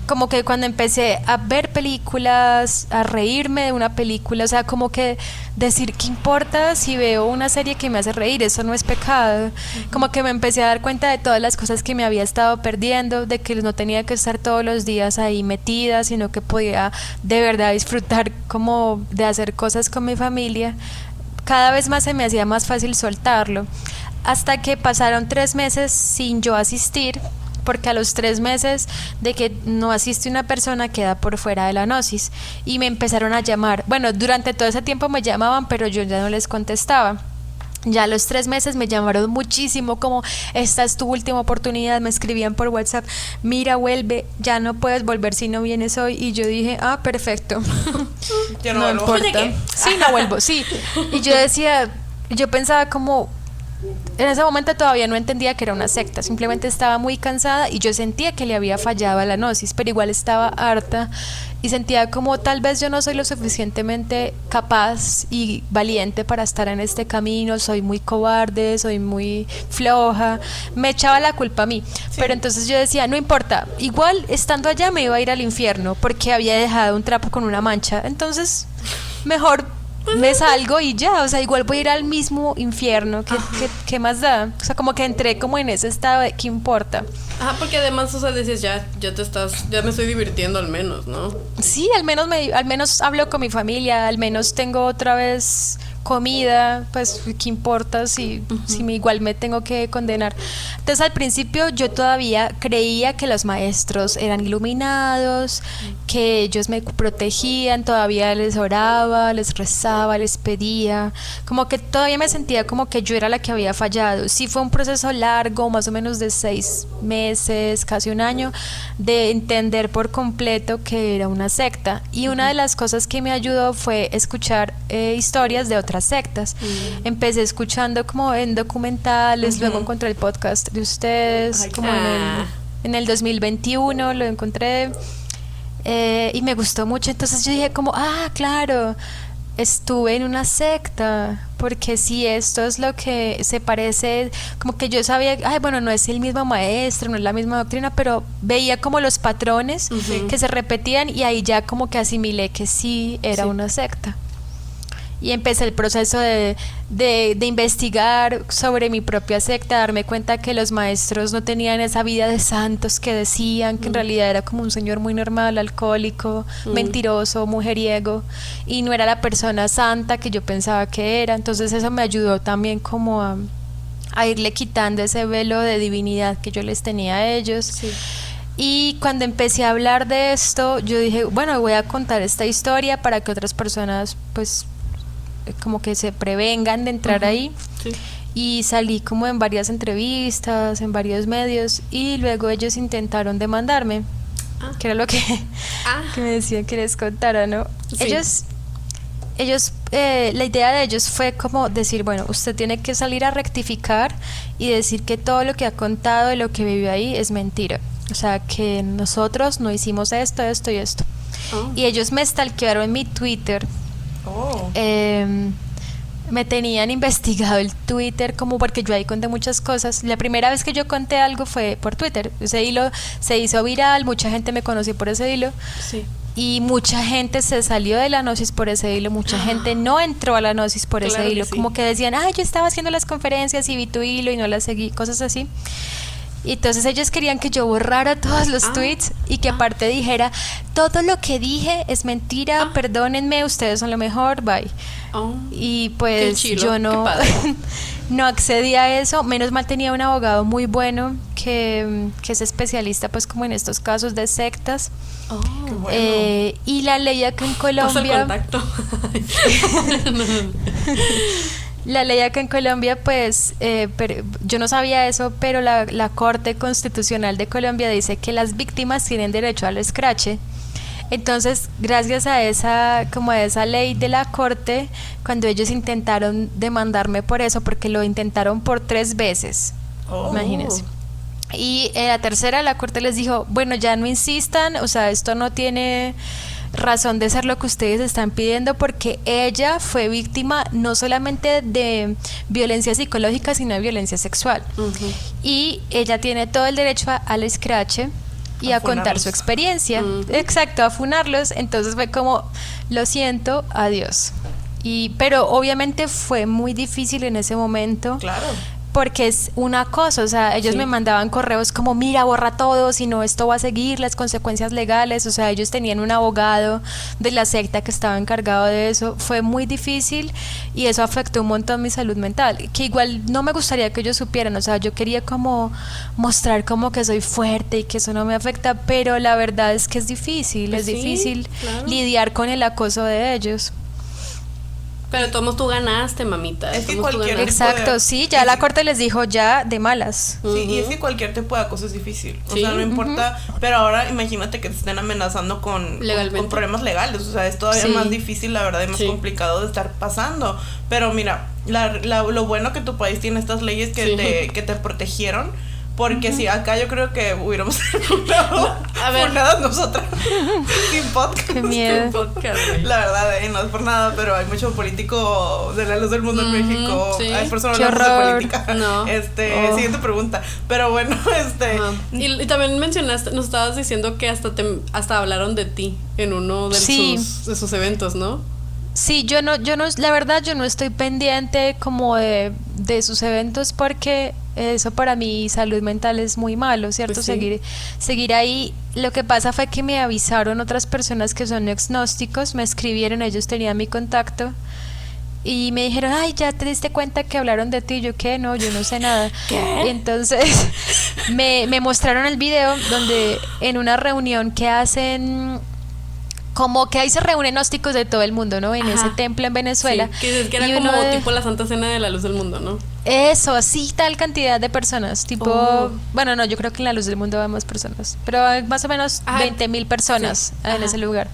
como que cuando empecé a ver películas, a reírme de una película, o sea, como que decir, ¿qué importa si veo una serie que me hace reír? Eso no es pecado. Como que me empecé a dar cuenta de todas las cosas que me había estado perdiendo, de que no tenía que estar todos los días ahí metida, sino que podía de verdad disfrutar como de hacer cosas con mi familia. Cada vez más se me hacía más fácil soltarlo, hasta que pasaron 3 meses sin yo asistir, porque a los 3 meses de que no asiste una persona queda por fuera de la Gnosis, y me empezaron a llamar. Bueno, durante todo ese tiempo me llamaban, pero yo ya no les contestaba. Ya a los 3 meses me llamaron muchísimo, como, esta es tu última oportunidad. Me escribían por WhatsApp, mira, vuelve, ya no puedes volver si no vienes hoy. Y yo dije, perfecto. Ya no importa. Sí, no vuelvo, sí. Y yo pensaba como, en ese momento todavía no entendía que era una secta, simplemente estaba muy cansada y yo sentía que le había fallado a la Gnosis, pero igual estaba harta y sentía como tal vez yo no soy lo suficientemente capaz y valiente para estar en este camino, soy muy cobarde, soy muy floja, me echaba la culpa a mí, pero entonces yo decía, no importa, igual estando allá me iba a ir al infierno porque había dejado un trapo con una mancha, entonces mejor me salgo y ya, o sea, igual voy a ir al mismo infierno, ¿qué más da? O sea, como que entré como en ese estado de ¿qué importa? Ajá, porque además, o sea, decías, ya me estoy divirtiendo al menos, ¿no? Sí, al menos hablo con mi familia, al menos tengo otra vez comida, pues qué importa si igual me tengo que condenar. Entonces al principio yo todavía creía que los maestros eran iluminados, que ellos me protegían, todavía les oraba, les rezaba, les pedía, como que todavía me sentía como que yo era la que había fallado. Sí, fue un proceso largo, más o menos de 6 meses, casi un año, de entender por completo que era una secta, y una de las cosas que me ayudó fue escuchar historias de otras sectas. Empecé escuchando como en documentales, luego encontré el podcast de ustedes, como en el 2021 lo encontré, y me gustó mucho. Entonces yo dije como, claro, estuve en una secta, porque si esto es lo que se parece, como que yo sabía, bueno, no es el mismo maestro, no es la misma doctrina, pero veía como los patrones que se repetían, y ahí ya como que asimilé que sí era una secta. y empecé el proceso de investigar sobre mi propia secta, darme cuenta que los maestros no tenían esa vida de santos que decían, que en realidad era como un señor muy normal, alcohólico, mentiroso, mujeriego, y no era la persona santa que yo pensaba que era. Entonces eso me ayudó también como a irle quitando ese velo de divinidad que yo les tenía a ellos. Sí. Y cuando empecé a hablar de esto, yo dije, bueno, voy a contar esta historia para que otras personas pues como que se prevengan de entrar ahí. Sí. Y salí como en varias entrevistas, en varios medios, y luego ellos intentaron demandarme, que era lo que me decían que les contara, ¿no? Sí. Ellos la idea de ellos fue como decir, bueno, usted tiene que salir a rectificar y decir que todo lo que ha contado y lo que vivió ahí es mentira. O sea, que nosotros no hicimos esto, esto y esto. Y ellos me stalkearon en mi Twitter. Me tenían investigado el Twitter como porque yo ahí conté muchas cosas. La primera vez que yo conté algo fue por Twitter. Ese hilo se hizo viral, mucha gente me conoció por ese hilo. Sí. Y mucha gente se salió de la Gnosis por ese hilo, mucha gente no entró a la Gnosis por Claro ese que hilo, sí. como que decían, ay, yo estaba haciendo las conferencias y vi tu hilo y no las seguí, cosas así. Y entonces ellos querían que yo borrara todos los tweets y que aparte dijera, todo lo que dije es mentira, perdónenme, ustedes son lo mejor, bye. Y pues Qué chilo, yo no, qué padre. no accedí a eso. Menos mal tenía un abogado muy bueno que es especialista pues como en estos casos de sectas. Qué bueno. Y la ley acá en Pasa el Colombia, contacto. la ley acá en Colombia, pues yo no sabía eso, pero la Corte Constitucional de Colombia dice que las víctimas tienen derecho al escrache. Entonces, gracias a esa ley de la Corte, cuando ellos intentaron demandarme por eso, porque lo intentaron por 3 veces, imagínense. Y la tercera, la Corte les dijo, bueno, ya no insistan, o sea, esto no tiene razón de ser lo que ustedes están pidiendo, porque ella fue víctima no solamente de violencia psicológica, sino de violencia sexual. Y ella tiene todo el derecho al escrache y a contar su experiencia. Exacto, a funarlos. Entonces fue como, lo siento, adiós. Pero obviamente fue muy difícil en ese momento. Claro. Porque es una cosa, o sea, ellos me mandaban correos como, mira, borra todo, si no esto va a seguir las consecuencias legales. O sea, ellos tenían un abogado de la secta que estaba encargado de eso. Fue muy difícil y eso afectó un montón mi salud mental, que igual no me gustaría que ellos supieran. O sea, yo quería como mostrar como que soy fuerte y que eso no me afecta, pero la verdad es que es difícil, Pues es difícil claro. lidiar con el acoso de ellos. Pero todos tú ganaste, mamita. Es que Todos tú cualquier- ganaste. Exacto, sí, ya la Corte les dijo ya de malas. Sí, y es que cualquier tipo de acoso es difícil. O Sí. sea, no importa. Pero ahora imagínate que te estén amenazando con Legalmente. problemas legales. O sea, es todavía Sí. más difícil, la verdad, y más Sí. complicado de estar pasando. Pero mira, lo bueno que tu país tiene estas leyes que, Sí. que te protegieron. Porque si acá yo creo que hubiéramos terminado a ver. funadas nosotras sin podcast. Qué miedo. Podcast, güey. La verdad, no es por nada, pero hay mucho político de la luz del mundo en México. sí. Hay personas Qué hablando de horror. política. No. Oh. Siguiente pregunta. Pero bueno, Ajá. Y también mencionaste, nos estabas diciendo que hasta hablaron de ti en uno de, Sí. de sus eventos, ¿no? Sí, yo no, la verdad yo no estoy pendiente como de sus eventos porque eso para mi salud mental es muy malo, ¿cierto? Pues sí. Seguir ahí. Lo que pasa fue que me avisaron otras personas que son agnósticos, me escribieron, ellos tenían mi contacto y me dijeron, ay, ¿ya te diste cuenta que hablaron de ti? Yo, ¿qué? No, yo no sé nada. Y entonces me mostraron el video donde en una reunión que hacen, como que ahí se reúnen gnósticos de todo el mundo, ¿no? En ese templo en Venezuela. Sí, que es que era Y como uno de- tipo la Santa Cena de la Luz del Mundo, ¿no? Eso, así tal cantidad de personas, tipo, Oh. bueno, no, yo creo que en la Luz del Mundo hay más personas, pero hay más o menos Ah, 20,000 personas sí, en ajá. ese lugar.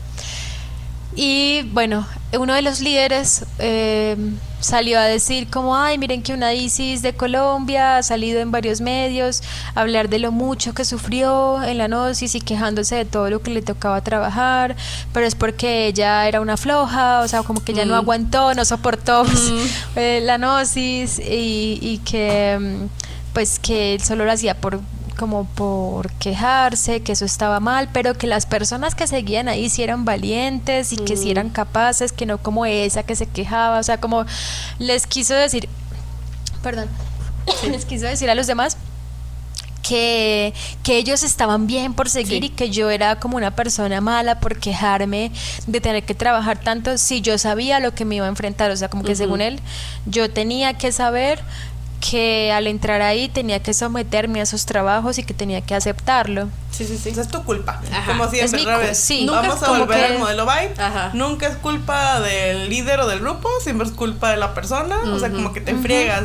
Y bueno, uno de los líderes salió a decir como, ay, miren que una Isis de Colombia ha salido en varios medios a hablar de lo mucho que sufrió en la Gnosis y quejándose de todo lo que le tocaba trabajar, pero es porque ella era una floja, o sea, como que ella no aguantó, no soportó pues, la Gnosis y que pues que él solo lo hacía como por quejarse, que eso estaba mal, pero que las personas que seguían ahí sí eran valientes y que sí eran capaces, que no como esa que se quejaba, o sea, como les quiso decir, perdón, les quiso decir a los demás que ellos estaban bien por seguir, y que yo era como una persona mala por quejarme de tener que trabajar tanto, si yo sabía lo que me iba a enfrentar, o sea, como que según él, yo tenía que saber que al entrar ahí tenía que someterme a esos trabajos y que tenía que aceptarlo. Sí. Esa es tu culpa. Ajá. Como siempre, Es mi Rebe. sí. Vamos a volver al modelo Vibe. Ajá. Nunca es culpa del líder o del grupo, siempre es culpa de la persona. O sea, como que te friegas,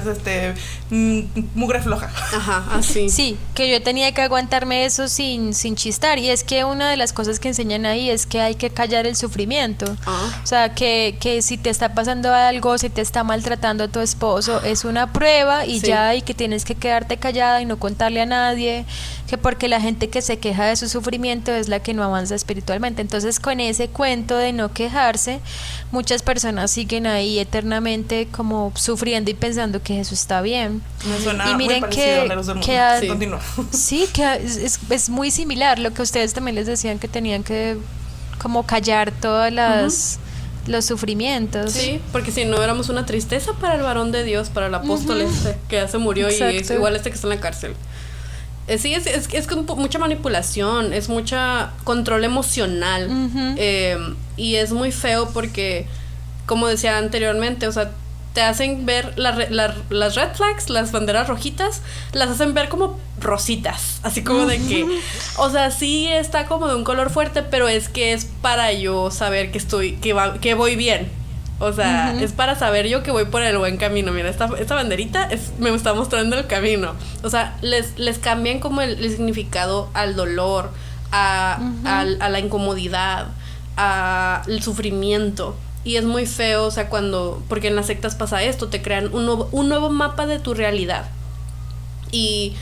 mugre floja. Ajá, así. Sí, que yo tenía que aguantarme eso sin chistar. Y es que una de las cosas que enseñan ahí es que hay que callar el sufrimiento. O sea, que si te está pasando algo, si te está maltratando tu esposo, es una prueba y ya, y que tienes que quedarte callada y no contarle a nadie, que porque la gente que se queja de su sufrimiento es la que no avanza espiritualmente. Entonces, con ese cuento de no quejarse, muchas personas siguen ahí eternamente como sufriendo y pensando que eso está bien. Me suena Y miren muy parecido a la luz del mundo. Continúa. Sí, que es muy similar lo que ustedes también les decían, que tenían que como callar todas los sufrimientos. Sí, porque si no éramos una tristeza para el varón de Dios, para el apóstol que ya se murió. Exacto. Y es igual que está en la cárcel. Sí, es mucha manipulación, es mucha control emocional. Y es muy feo porque, como decía anteriormente, o sea, te hacen ver las red flags, las banderas rojitas, las hacen ver como rositas, así como de que, o sea, sí está como de un color fuerte, pero es que es para yo saber que voy bien. O sea, es para saber yo que voy por el buen camino. Mira, esta banderita me está mostrando el camino. O sea, les cambian como el significado al dolor, a la incomodidad, al sufrimiento. Y es muy feo, o sea, porque en las sectas pasa esto, te crean un nuevo mapa de tu realidad. Y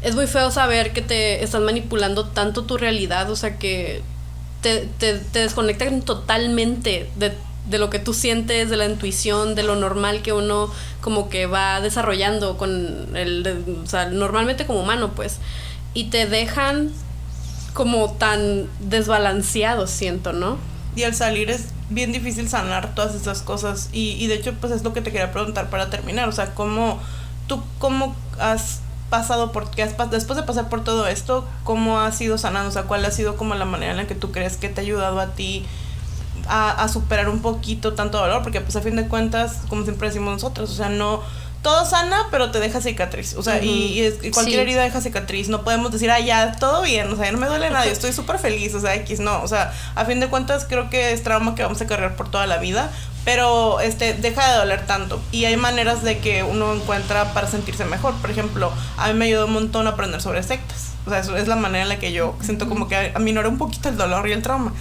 es muy feo saber que te están manipulando tanto tu realidad, o sea, que te desconectan totalmente de lo que tú sientes, de la intuición, de lo normal que uno como que va desarrollando o sea, normalmente como humano, pues. Y te dejan como tan desbalanceado, siento, ¿no? Y al salir es bien difícil sanar todas esas cosas. Y de hecho, pues es lo que te quería preguntar para terminar. O sea, ¿cómo has pasado después de pasar por todo esto, cómo has ido sanando? O sea, ¿cuál ha sido como la manera en la que tú crees que te ha ayudado a ti a superar un poquito tanto dolor? Porque pues a fin de cuentas, como siempre decimos nosotros, o sea, no todo sana, pero te deja cicatriz, o sea, y cualquier herida deja cicatriz. No podemos decir, ya, todo bien, o sea, ya no me duele nada, yo estoy súper feliz, o sea, no, o sea, a fin de cuentas creo que es trauma que vamos a cargar por toda la vida, pero deja de doler tanto, y hay maneras de que uno encuentra para sentirse mejor. Por ejemplo, a mí me ayudó un montón a aprender sobre sectas. O sea, eso es la manera en la que yo siento como que aminora un poquito el dolor y el trauma.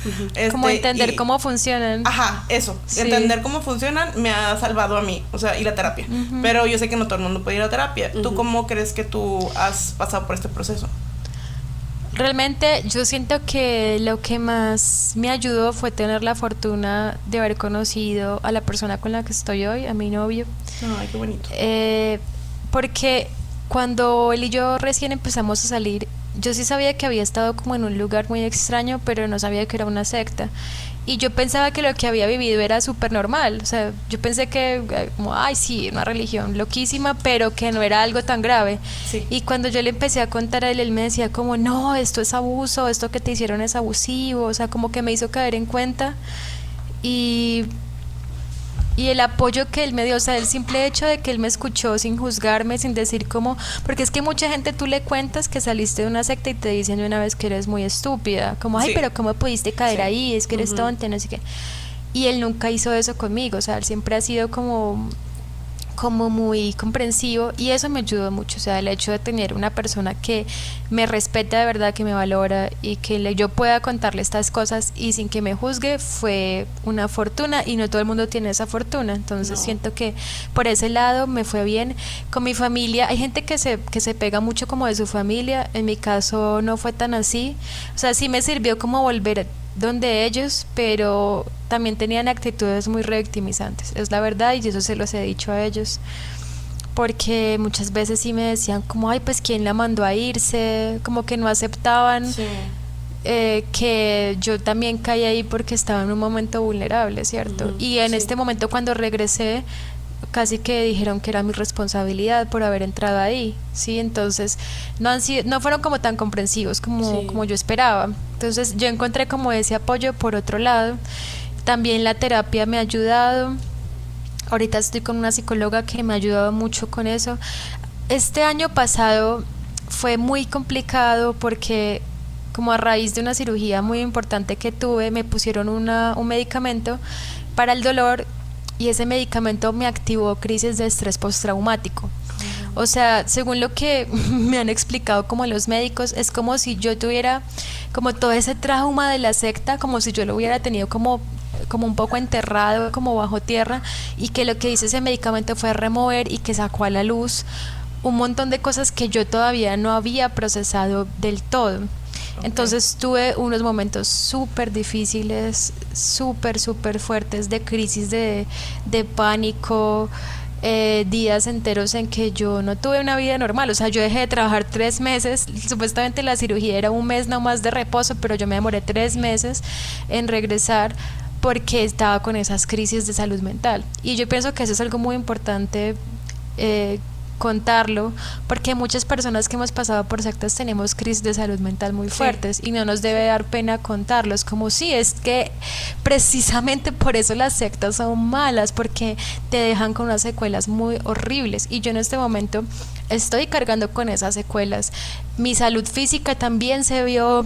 Como entender cómo funcionan. Ajá, eso. Sí. Entender cómo funcionan me ha salvado a mí. O sea, y la terapia. Pero yo sé que no todo el mundo puede ir a terapia. ¿Tú cómo crees que tú has pasado por este proceso? Realmente yo siento que lo que más me ayudó fue tener la fortuna de haber conocido a la persona con la que estoy hoy, a mi novio. Ay, qué bonito. Porque cuando él y yo recién empezamos a salir, yo sí sabía que había estado como en un lugar muy extraño, pero no sabía que era una secta. Y yo pensaba que lo que había vivido era súper normal. O sea, yo pensé que, como, sí, una religión loquísima, pero que no era algo tan grave. Sí. Y cuando yo le empecé a contar a él me decía como, no, esto es abuso, esto que te hicieron es abusivo. O sea, como que me hizo caer en cuenta. Y el apoyo que él me dio, o sea, el simple hecho de que él me escuchó sin juzgarme, sin decir como, porque es que mucha gente tú le cuentas que saliste de una secta y te dicen de una vez que eres muy estúpida, como, pero ¿cómo pudiste caer ahí? Es que eres tonta, no sé qué. Y él nunca hizo eso conmigo, o sea, él siempre ha sido como muy comprensivo, y eso me ayudó mucho. O sea, el hecho de tener una persona que me respeta de verdad, que me valora y que yo pueda contarle estas cosas y sin que me juzgue, fue una fortuna, y no todo el mundo tiene esa fortuna. Entonces siento que por ese lado me fue bien. Con mi familia, hay gente que se pega mucho como de su familia. En mi caso no fue tan así. O sea, sí me sirvió como volver donde ellos, pero también tenían actitudes muy revictimizantes, es la verdad, y eso se los he dicho a ellos. porque muchas veces sí me decían como, ay, pues quién la mandó a irse, como que no aceptaban Sí. que yo también caí ahí porque estaba en un momento vulnerable, ¿cierto? Y en Sí. este momento cuando regresé, casi que dijeron que era mi responsabilidad por haber entrado ahí, ¿sí? Entonces no fueron como tan comprensivos como, Sí. como yo esperaba. Entonces yo encontré como ese apoyo por otro lado. También la terapia me ha ayudado. Ahorita estoy con una psicóloga que me ha ayudado mucho con eso. Este año pasado fue muy complicado porque como a raíz de una cirugía muy importante que tuve, me pusieron un medicamento para el dolor y ese medicamento me activó crisis de estrés postraumático. O sea, según lo que me han explicado como los médicos, es como si yo tuviera como todo ese trauma de la secta, como si yo lo hubiera tenido como un poco enterrado, como bajo tierra, y que lo que hizo ese medicamento fue remover y que sacó a la luz un montón de cosas que yo todavía no había procesado del todo. Entonces tuve unos momentos súper difíciles, súper fuertes de crisis de pánico, días enteros en que yo no tuve una vida normal. O sea, yo dejé de trabajar 3 meses, supuestamente la cirugía era 1 mes nomás de reposo, pero yo me demoré 3 meses en regresar porque estaba con esas crisis de salud mental. Y yo pienso que eso es algo muy importante contarlo, porque muchas personas que hemos pasado por sectas tenemos crisis de salud mental muy fuertes y no nos debe dar pena contarlo. Es como sí, es que precisamente por eso las sectas son malas, porque te dejan con unas secuelas muy horribles, y yo en este momento estoy cargando con esas secuelas. Mi salud física también se vio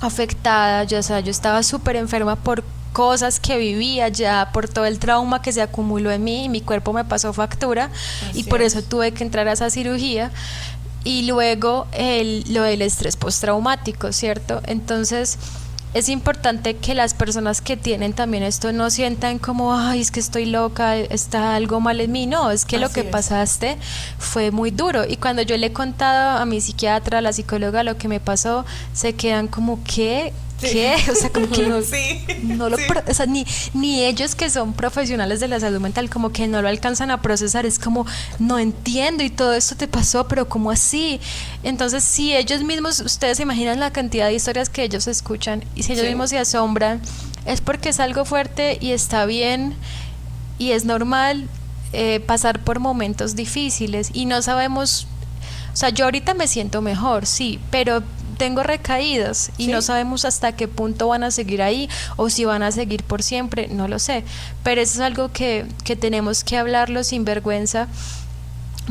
afectada, o sea, yo estaba súper enferma por cosas que vivía ya, por todo el trauma que se acumuló en mí, y mi cuerpo me pasó factura. Así y por eso tuve que entrar a esa cirugía. Y luego lo del estrés postraumático, ¿cierto? Entonces es importante que las personas que tienen también esto no sientan como, ay, es que estoy loca, está algo mal en mí. No, es que lo que pasaste fue muy duro. Y cuando yo le he contado a mi psiquiatra, a la psicóloga, lo que me pasó, se quedan como, ¿qué? O sea, como que no lo o sea, ni ellos que son profesionales de la salud mental como que no lo alcanzan a procesar. Es como, no entiendo, y todo esto te pasó, pero ¿cómo así? Entonces, si ellos mismos, ustedes se imaginan la cantidad de historias que ellos escuchan, y si ellos mismos se asombran, es porque es algo fuerte y está bien y es normal pasar por momentos difíciles, y no sabemos. O sea, yo ahorita me siento mejor, sí, pero tengo recaídas y no sabemos hasta qué punto van a seguir ahí, o si van a seguir por siempre, no lo sé. Pero eso es algo que tenemos que hablarlo sin vergüenza,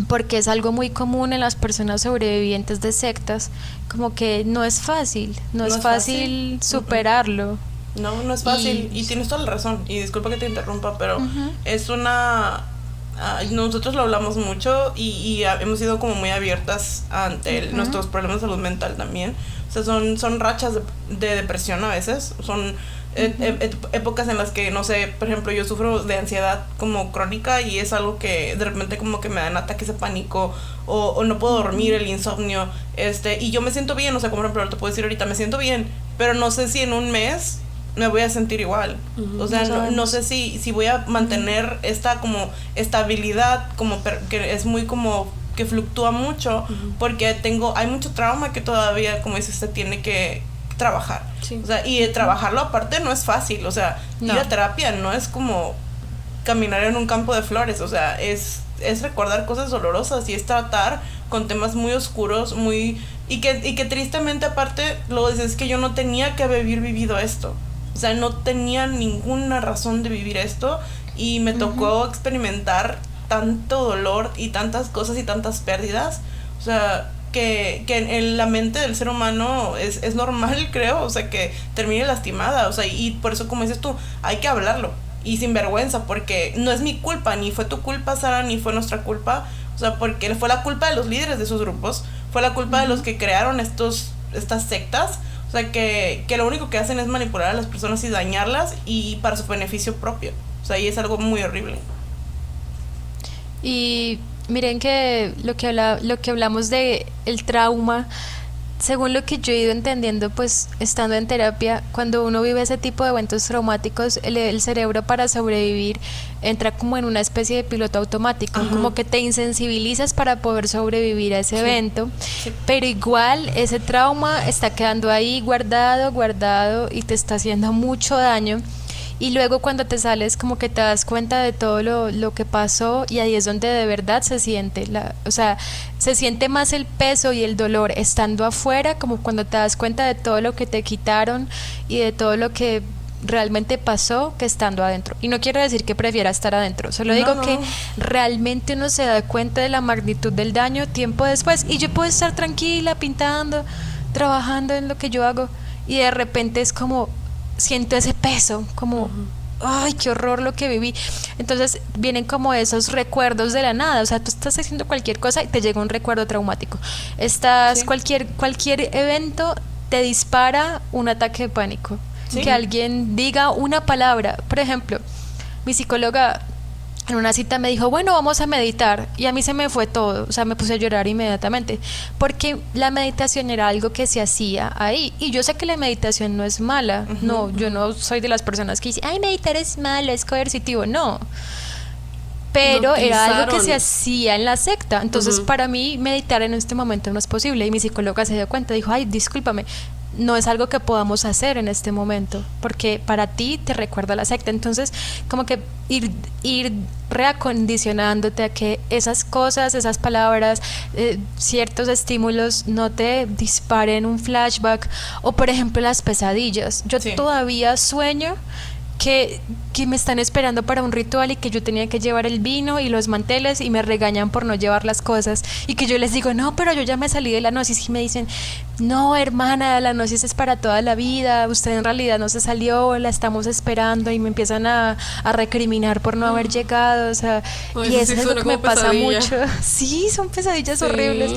porque es algo muy común en las personas sobrevivientes de sectas, como que no es fácil, no es fácil superarlo. No es fácil, y tienes toda la razón, y disculpa que te interrumpa, pero es una... nosotros lo hablamos mucho y hemos sido como muy abiertas ante nuestros problemas de salud mental también. O sea, son rachas de depresión a veces, son épocas en las que, no sé, por ejemplo, yo sufro de ansiedad como crónica, y es algo que de repente como que me dan ataques de pánico, o no puedo dormir, el insomnio, y yo me siento bien. O sea, como por ejemplo te puedo decir ahorita, me siento bien, pero no sé si en un mes me voy a sentir igual. O sea, no sé si voy a mantener esta como estabilidad, como que es muy como que fluctúa mucho, porque hay mucho trauma que todavía, como dices, se tiene que trabajar. O sea, y trabajarlo aparte no es fácil. O sea, ir a terapia no es como caminar en un campo de flores. O sea, es recordar cosas dolorosas, y es tratar con temas muy oscuros, y que tristemente aparte luego dices que yo no tenía que haber vivido esto. O sea, no tenía ninguna razón de vivir esto, y me tocó experimentar tanto dolor y tantas cosas y tantas pérdidas. O sea, que en la mente del ser humano es normal, creo, o sea, que termine lastimada. O sea, y por eso, como dices tú, hay que hablarlo, y sin vergüenza, porque no es mi culpa, ni fue tu culpa, Sara, ni fue nuestra culpa. O sea, porque fue la culpa de los líderes de esos grupos, fue la culpa de los que crearon estas sectas. O sea, que lo único que hacen es manipular a las personas y dañarlas, y para su beneficio propio. O sea, y es algo muy horrible. Y miren que lo que hablamos de el trauma, según lo que yo he ido entendiendo, pues estando en terapia, cuando uno vive ese tipo de eventos traumáticos, el cerebro para sobrevivir entra como en una especie de piloto automático, como que te insensibilizas para poder sobrevivir a ese evento, pero igual ese trauma está quedando ahí guardado y te está haciendo mucho daño. Y luego cuando te sales como que te das cuenta de todo lo que pasó, y ahí es donde de verdad se siente, o sea, se siente más el peso y el dolor estando afuera, como cuando te das cuenta de todo lo que te quitaron y de todo lo que realmente pasó, que estando adentro. Y no quiero decir que prefiera estar adentro, solo digo que realmente uno se da cuenta de la magnitud del daño tiempo después, y yo puedo estar tranquila pintando, trabajando en lo que yo hago, y de repente es como siento ese peso, como ay, qué horror lo que viví. Entonces vienen como esos recuerdos de la nada, o sea, tú estás haciendo cualquier cosa y te llega un recuerdo traumático. Cualquier evento te dispara un ataque de pánico. Que alguien diga una palabra, por ejemplo, mi psicóloga en una cita me dijo, bueno, vamos a meditar, y a mí se me fue todo, o sea, me puse a llorar inmediatamente, porque la meditación era algo que se hacía ahí, y yo sé que la meditación no es mala, no, yo no soy de las personas que dicen, ay, meditar es malo, es coercitivo, no, pero era algo que se hacía en la secta, entonces para mí meditar en este momento no es posible, y mi psicóloga se dio cuenta, dijo, ay, discúlpame, no es algo que podamos hacer en este momento, porque para ti te recuerda a la secta. Entonces, como que ir reacondicionándote a que esas cosas, esas palabras, ciertos estímulos no te disparen un flashback. O por ejemplo las pesadillas. Yo todavía sueño que me están esperando para un ritual y que yo tenía que llevar el vino y los manteles y me regañan por no llevar las cosas, y que yo les digo, no, pero yo ya me salí de la gnosis, y me dicen, no, hermana, la gnosis es para toda la vida, usted en realidad no se salió, la estamos esperando, y me empiezan a recriminar por no haber llegado, o sea, y eso es lo que me pasa mucho. Sí, son pesadillas horribles.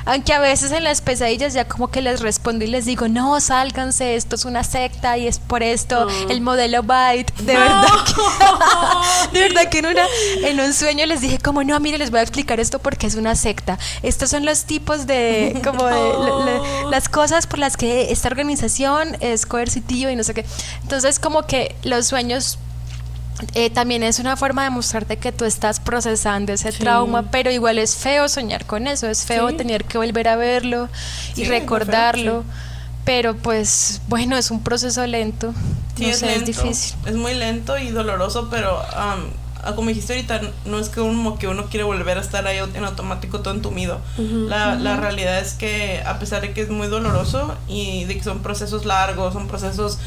Aunque a veces en las pesadillas ya como que les respondo y les digo, no, sálganse, esto es una secta y es por esto, el modelo Byte, de verdad que en un sueño les dije como, no, mire, les voy a explicar esto porque es una secta, estos son los tipos de, como las cosas por las que esta organización es coercitiva y no sé qué. Entonces como que los sueños también es una forma de mostrarte que tú estás procesando ese trauma, pero igual es feo soñar con eso, es feo tener que volver a verlo y recordarlo, pero pues bueno, es un proceso lento, no sé, es difícil. Es muy lento y doloroso, pero como dijiste ahorita, no es que uno quiere volver a estar ahí en automático todo entumido. La realidad es que a pesar de que es muy doloroso y de que son procesos largos, son procesos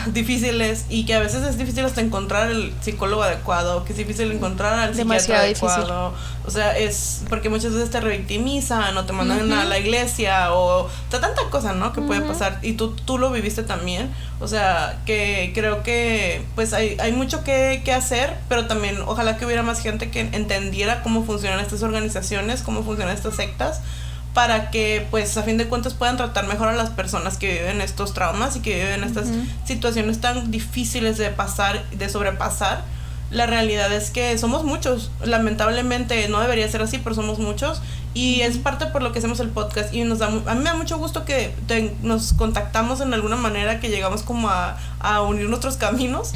difíciles, y que a veces es difícil hasta encontrar el psicólogo adecuado, que es difícil encontrar al psiquiatra adecuado, o sea, es porque muchas veces te revictimizan o te mandan a la iglesia o tanta cosa, ¿no? Que puede pasar, y tú lo viviste también, o sea, que creo que pues hay mucho que hacer, pero también ojalá que hubiera más gente que entendiera cómo funcionan estas organizaciones, cómo funcionan estas sectas, para que pues a fin de cuentas puedan tratar mejor a las personas que viven estos traumas y que viven estas situaciones tan difíciles de sobrepasar. La realidad es que somos muchos, lamentablemente no debería ser así, pero somos muchos, y es parte por lo que hacemos el podcast, y a mí me da mucho gusto que nos contactamos en alguna manera, que llegamos como a unir nuestros caminos,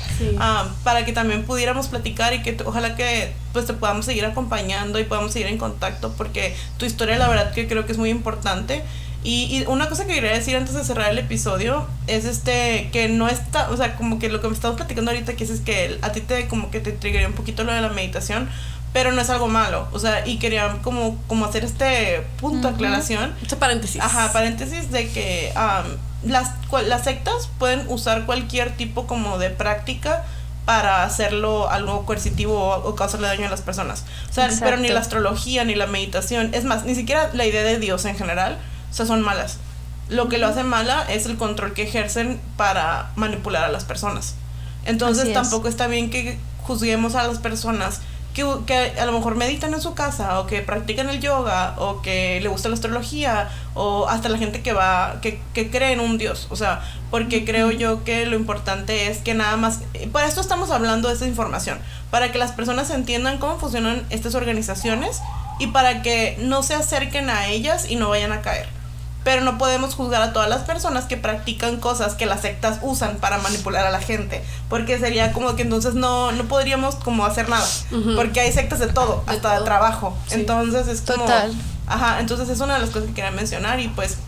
para que también pudiéramos platicar, y que ojalá que pues te podamos seguir acompañando y podamos seguir en contacto, porque tu historia la verdad que creo que es muy importante. Y una cosa que quería decir antes de cerrar el episodio es que no está, o sea, como que lo que me estamos platicando ahorita, que es que a ti como que te triggería un poquito lo de la meditación, pero no es algo malo, o sea, y quería como hacer este punto de aclaración. Este paréntesis. Paréntesis de que las sectas pueden usar cualquier tipo como de práctica para hacerlo algo coercitivo o causarle daño a las personas. O sea, pero ni la astrología ni la meditación, es más, ni siquiera la idea de Dios en general, o sea, son malas. Lo que lo hace mala es el control que ejercen para manipular a las personas. Entonces tampoco está bien que juzguemos a las personas que a lo mejor meditan en su casa, o que practican el yoga, o que le gusta la astrología, o hasta la gente que cree en un Dios. O sea, porque creo yo que lo importante es que nada más, para esto estamos hablando de esta información, para que las personas entiendan cómo funcionan estas organizaciones y para que no se acerquen a ellas y no vayan a caer. pero no podemos juzgar a todas las personas que practican cosas que las sectas usan para manipular a la gente, porque sería como que entonces no podríamos como hacer nada, porque hay sectas de todo, hasta de trabajo, sí. Entonces es como... Total. Ajá, entonces es una de las cosas que quería mencionar y pues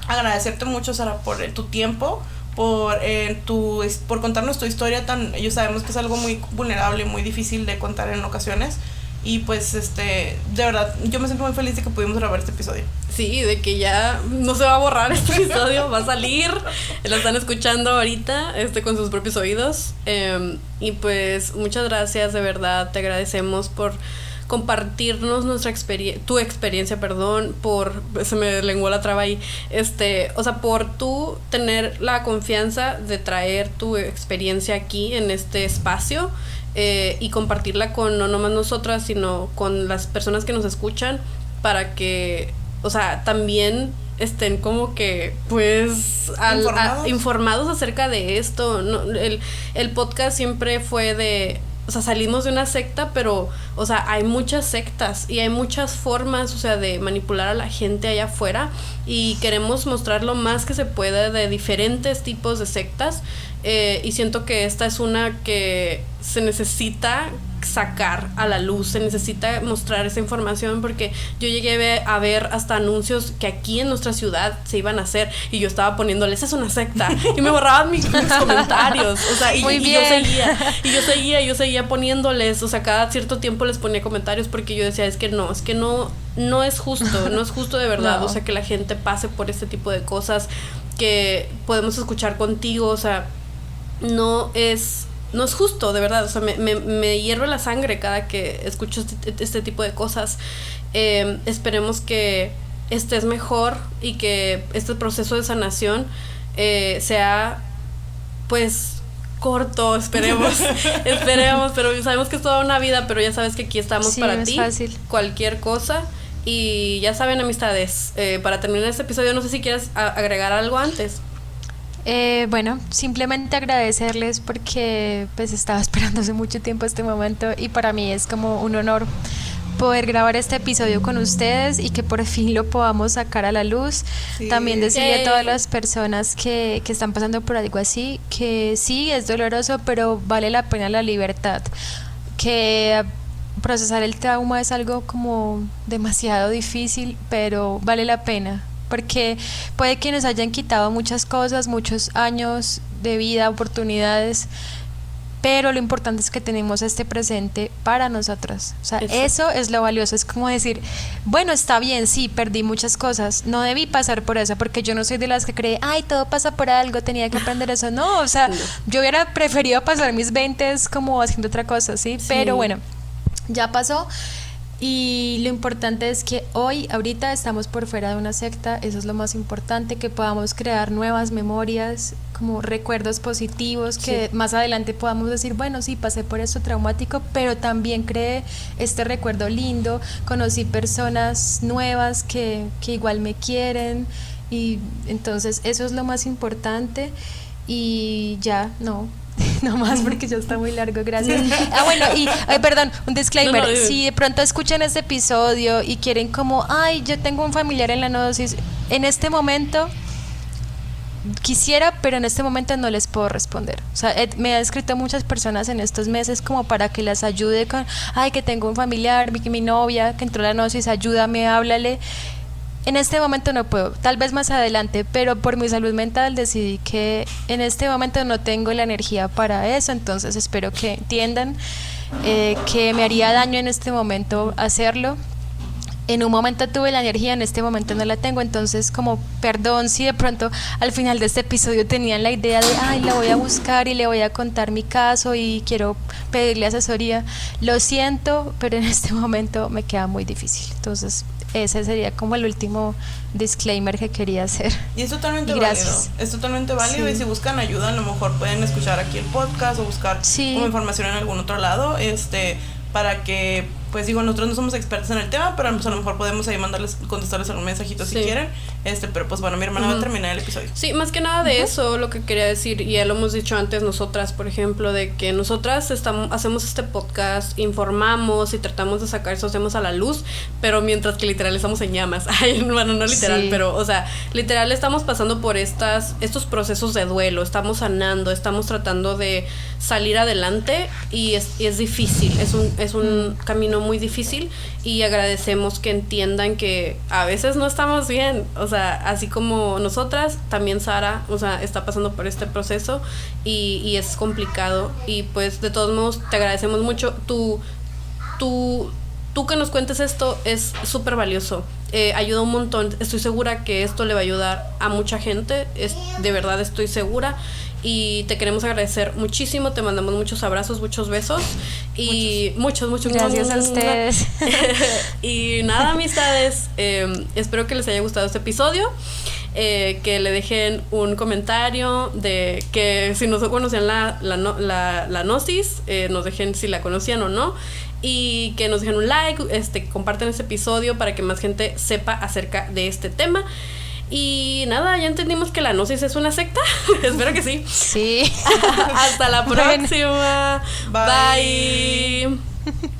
agradecerte mucho, Sara, por tu tiempo, por contarnos tu historia yo sabemos que es algo muy vulnerable, muy difícil de contar en ocasiones. Y pues de verdad, yo me siento muy feliz de que pudimos grabar este episodio. Sí, de que ya no se va a borrar este episodio, va a salir. Lo están escuchando ahorita, con sus propios oídos. Y pues muchas gracias, de verdad, te agradecemos por compartirnos tu experiencia, se me lenguó la traba ahí, por tú tener la confianza de traer tu experiencia aquí en este espacio, y compartirla con no nomás nosotras, sino con las personas que nos escuchan, para que, también estén como que, pues, informados acerca de esto, ¿no? El podcast siempre fue de... salimos de una secta, pero, hay muchas sectas y hay muchas formas, de manipular a la gente allá afuera, y queremos mostrar lo más que se pueda de diferentes tipos de sectas, y siento que esta es una que se necesita sacar a la luz, se necesita mostrar esa información, porque yo llegué a ver hasta anuncios que aquí en nuestra ciudad se iban a hacer, y yo estaba poniéndole, esa es una secta, y me borraban mis comentarios, yo seguía poniéndoles, cada cierto tiempo les ponía comentarios, porque yo decía, es que no es justo de verdad, no. Que la gente pase por este tipo de cosas que podemos escuchar contigo, no es justo, de verdad, me hierve la sangre cada que escucho este tipo de cosas. Esperemos que estés mejor y que este proceso de sanación sea, pues, corto, esperemos, pero sabemos que es toda una vida, pero ya sabes que aquí estamos para ti, fácil. Cualquier cosa. Y ya saben, amistades, para terminar este episodio, no sé si quieres agregar algo antes. Bueno, simplemente agradecerles, porque pues estaba esperando hace mucho tiempo este momento, y para mí es como un honor poder grabar este episodio con ustedes y que por fin lo podamos sacar a la luz. Sí. También decirle a todas las personas que están pasando por algo así, que sí, es doloroso, pero vale la pena la libertad, que procesar el trauma es algo como demasiado difícil, pero vale la pena, porque puede que nos hayan quitado muchas cosas, muchos años de vida, oportunidades, pero lo importante es que tenemos este presente para nosotras. Eso es lo valioso. Es como decir, bueno, está bien, sí, perdí muchas cosas, no debí pasar por eso, porque yo no soy de las que cree, ay, todo pasa por algo, tenía que aprender eso. No, yo hubiera preferido pasar mis 20s como haciendo otra cosa, ¿sí? Pero bueno, ya pasó. Y lo importante es que ahorita estamos por fuera de una secta, eso es lo más importante, que podamos crear nuevas memorias, como recuerdos positivos, que más adelante podamos decir, bueno, sí, pasé por esto traumático, pero también creé este recuerdo lindo, conocí personas nuevas que igual me quieren, y entonces eso es lo más importante. Y ya, no más, porque ya está muy largo, gracias. Bueno, y perdón, un disclaimer, si de pronto escuchan este episodio y quieren como, ay, yo tengo un familiar en la gnosis, en este momento quisiera, pero en este momento no les puedo responder. Me han escrito muchas personas en estos meses como para que las ayude con, ay, que tengo un familiar, mi novia que entró a la gnosis, ayúdame, háblale. En este momento no puedo, tal vez más adelante, pero por mi salud mental decidí que en este momento no tengo la energía para eso, entonces espero que entiendan que me haría daño en este momento hacerlo. En un momento tuve la energía, en este momento no la tengo, entonces como perdón si de pronto al final de este episodio tenían la idea de, ay, la voy a buscar y le voy a contar mi caso y quiero pedirle asesoría, lo siento, pero en este momento me queda muy difícil, entonces ese sería como el último disclaimer que quería hacer. Y es totalmente válido. Es totalmente válido. Sí. Y si buscan ayuda, a lo mejor pueden escuchar aquí el podcast o buscar como información en algún otro lado, para que pues digo, nosotros no somos expertos en el tema, pero pues a lo mejor podemos ahí contestarles algún mensajito si quieren. Pero pues bueno, mi hermana va a terminar el episodio. Sí, más que nada de eso, lo que quería decir, y ya lo hemos dicho antes nosotras, por ejemplo, de que nosotras hacemos este podcast, informamos y tratamos de sacar esos temas a la luz, pero mientras que literal estamos en llamas. Ay, bueno, no literal, pero, o sea, literal estamos pasando por estos procesos de duelo, estamos sanando, estamos tratando de salir adelante y es difícil, es un camino muy difícil, y agradecemos que entiendan que a veces no estamos bien, o sea, así como nosotras, también Sara, o sea, está pasando por este proceso y es complicado, y pues de todos modos te agradecemos mucho. Tú que nos cuentes esto es súper valioso, ayuda un montón, estoy segura que esto le va a ayudar a mucha gente, de verdad estoy segura, y te queremos agradecer muchísimo, te mandamos muchos abrazos, muchos besos, y muchos gracias a ustedes. Y nada, amistades, espero que les haya gustado este episodio, que le dejen un comentario de que si no conocían la Gnosis, nos dejen si la conocían o no, y que nos dejen un like, comparten este episodio para que más gente sepa acerca de este tema. Y nada, ya entendimos que la Gnosis es una secta. Espero que sí. Sí. Hasta la próxima. Bye. Bye.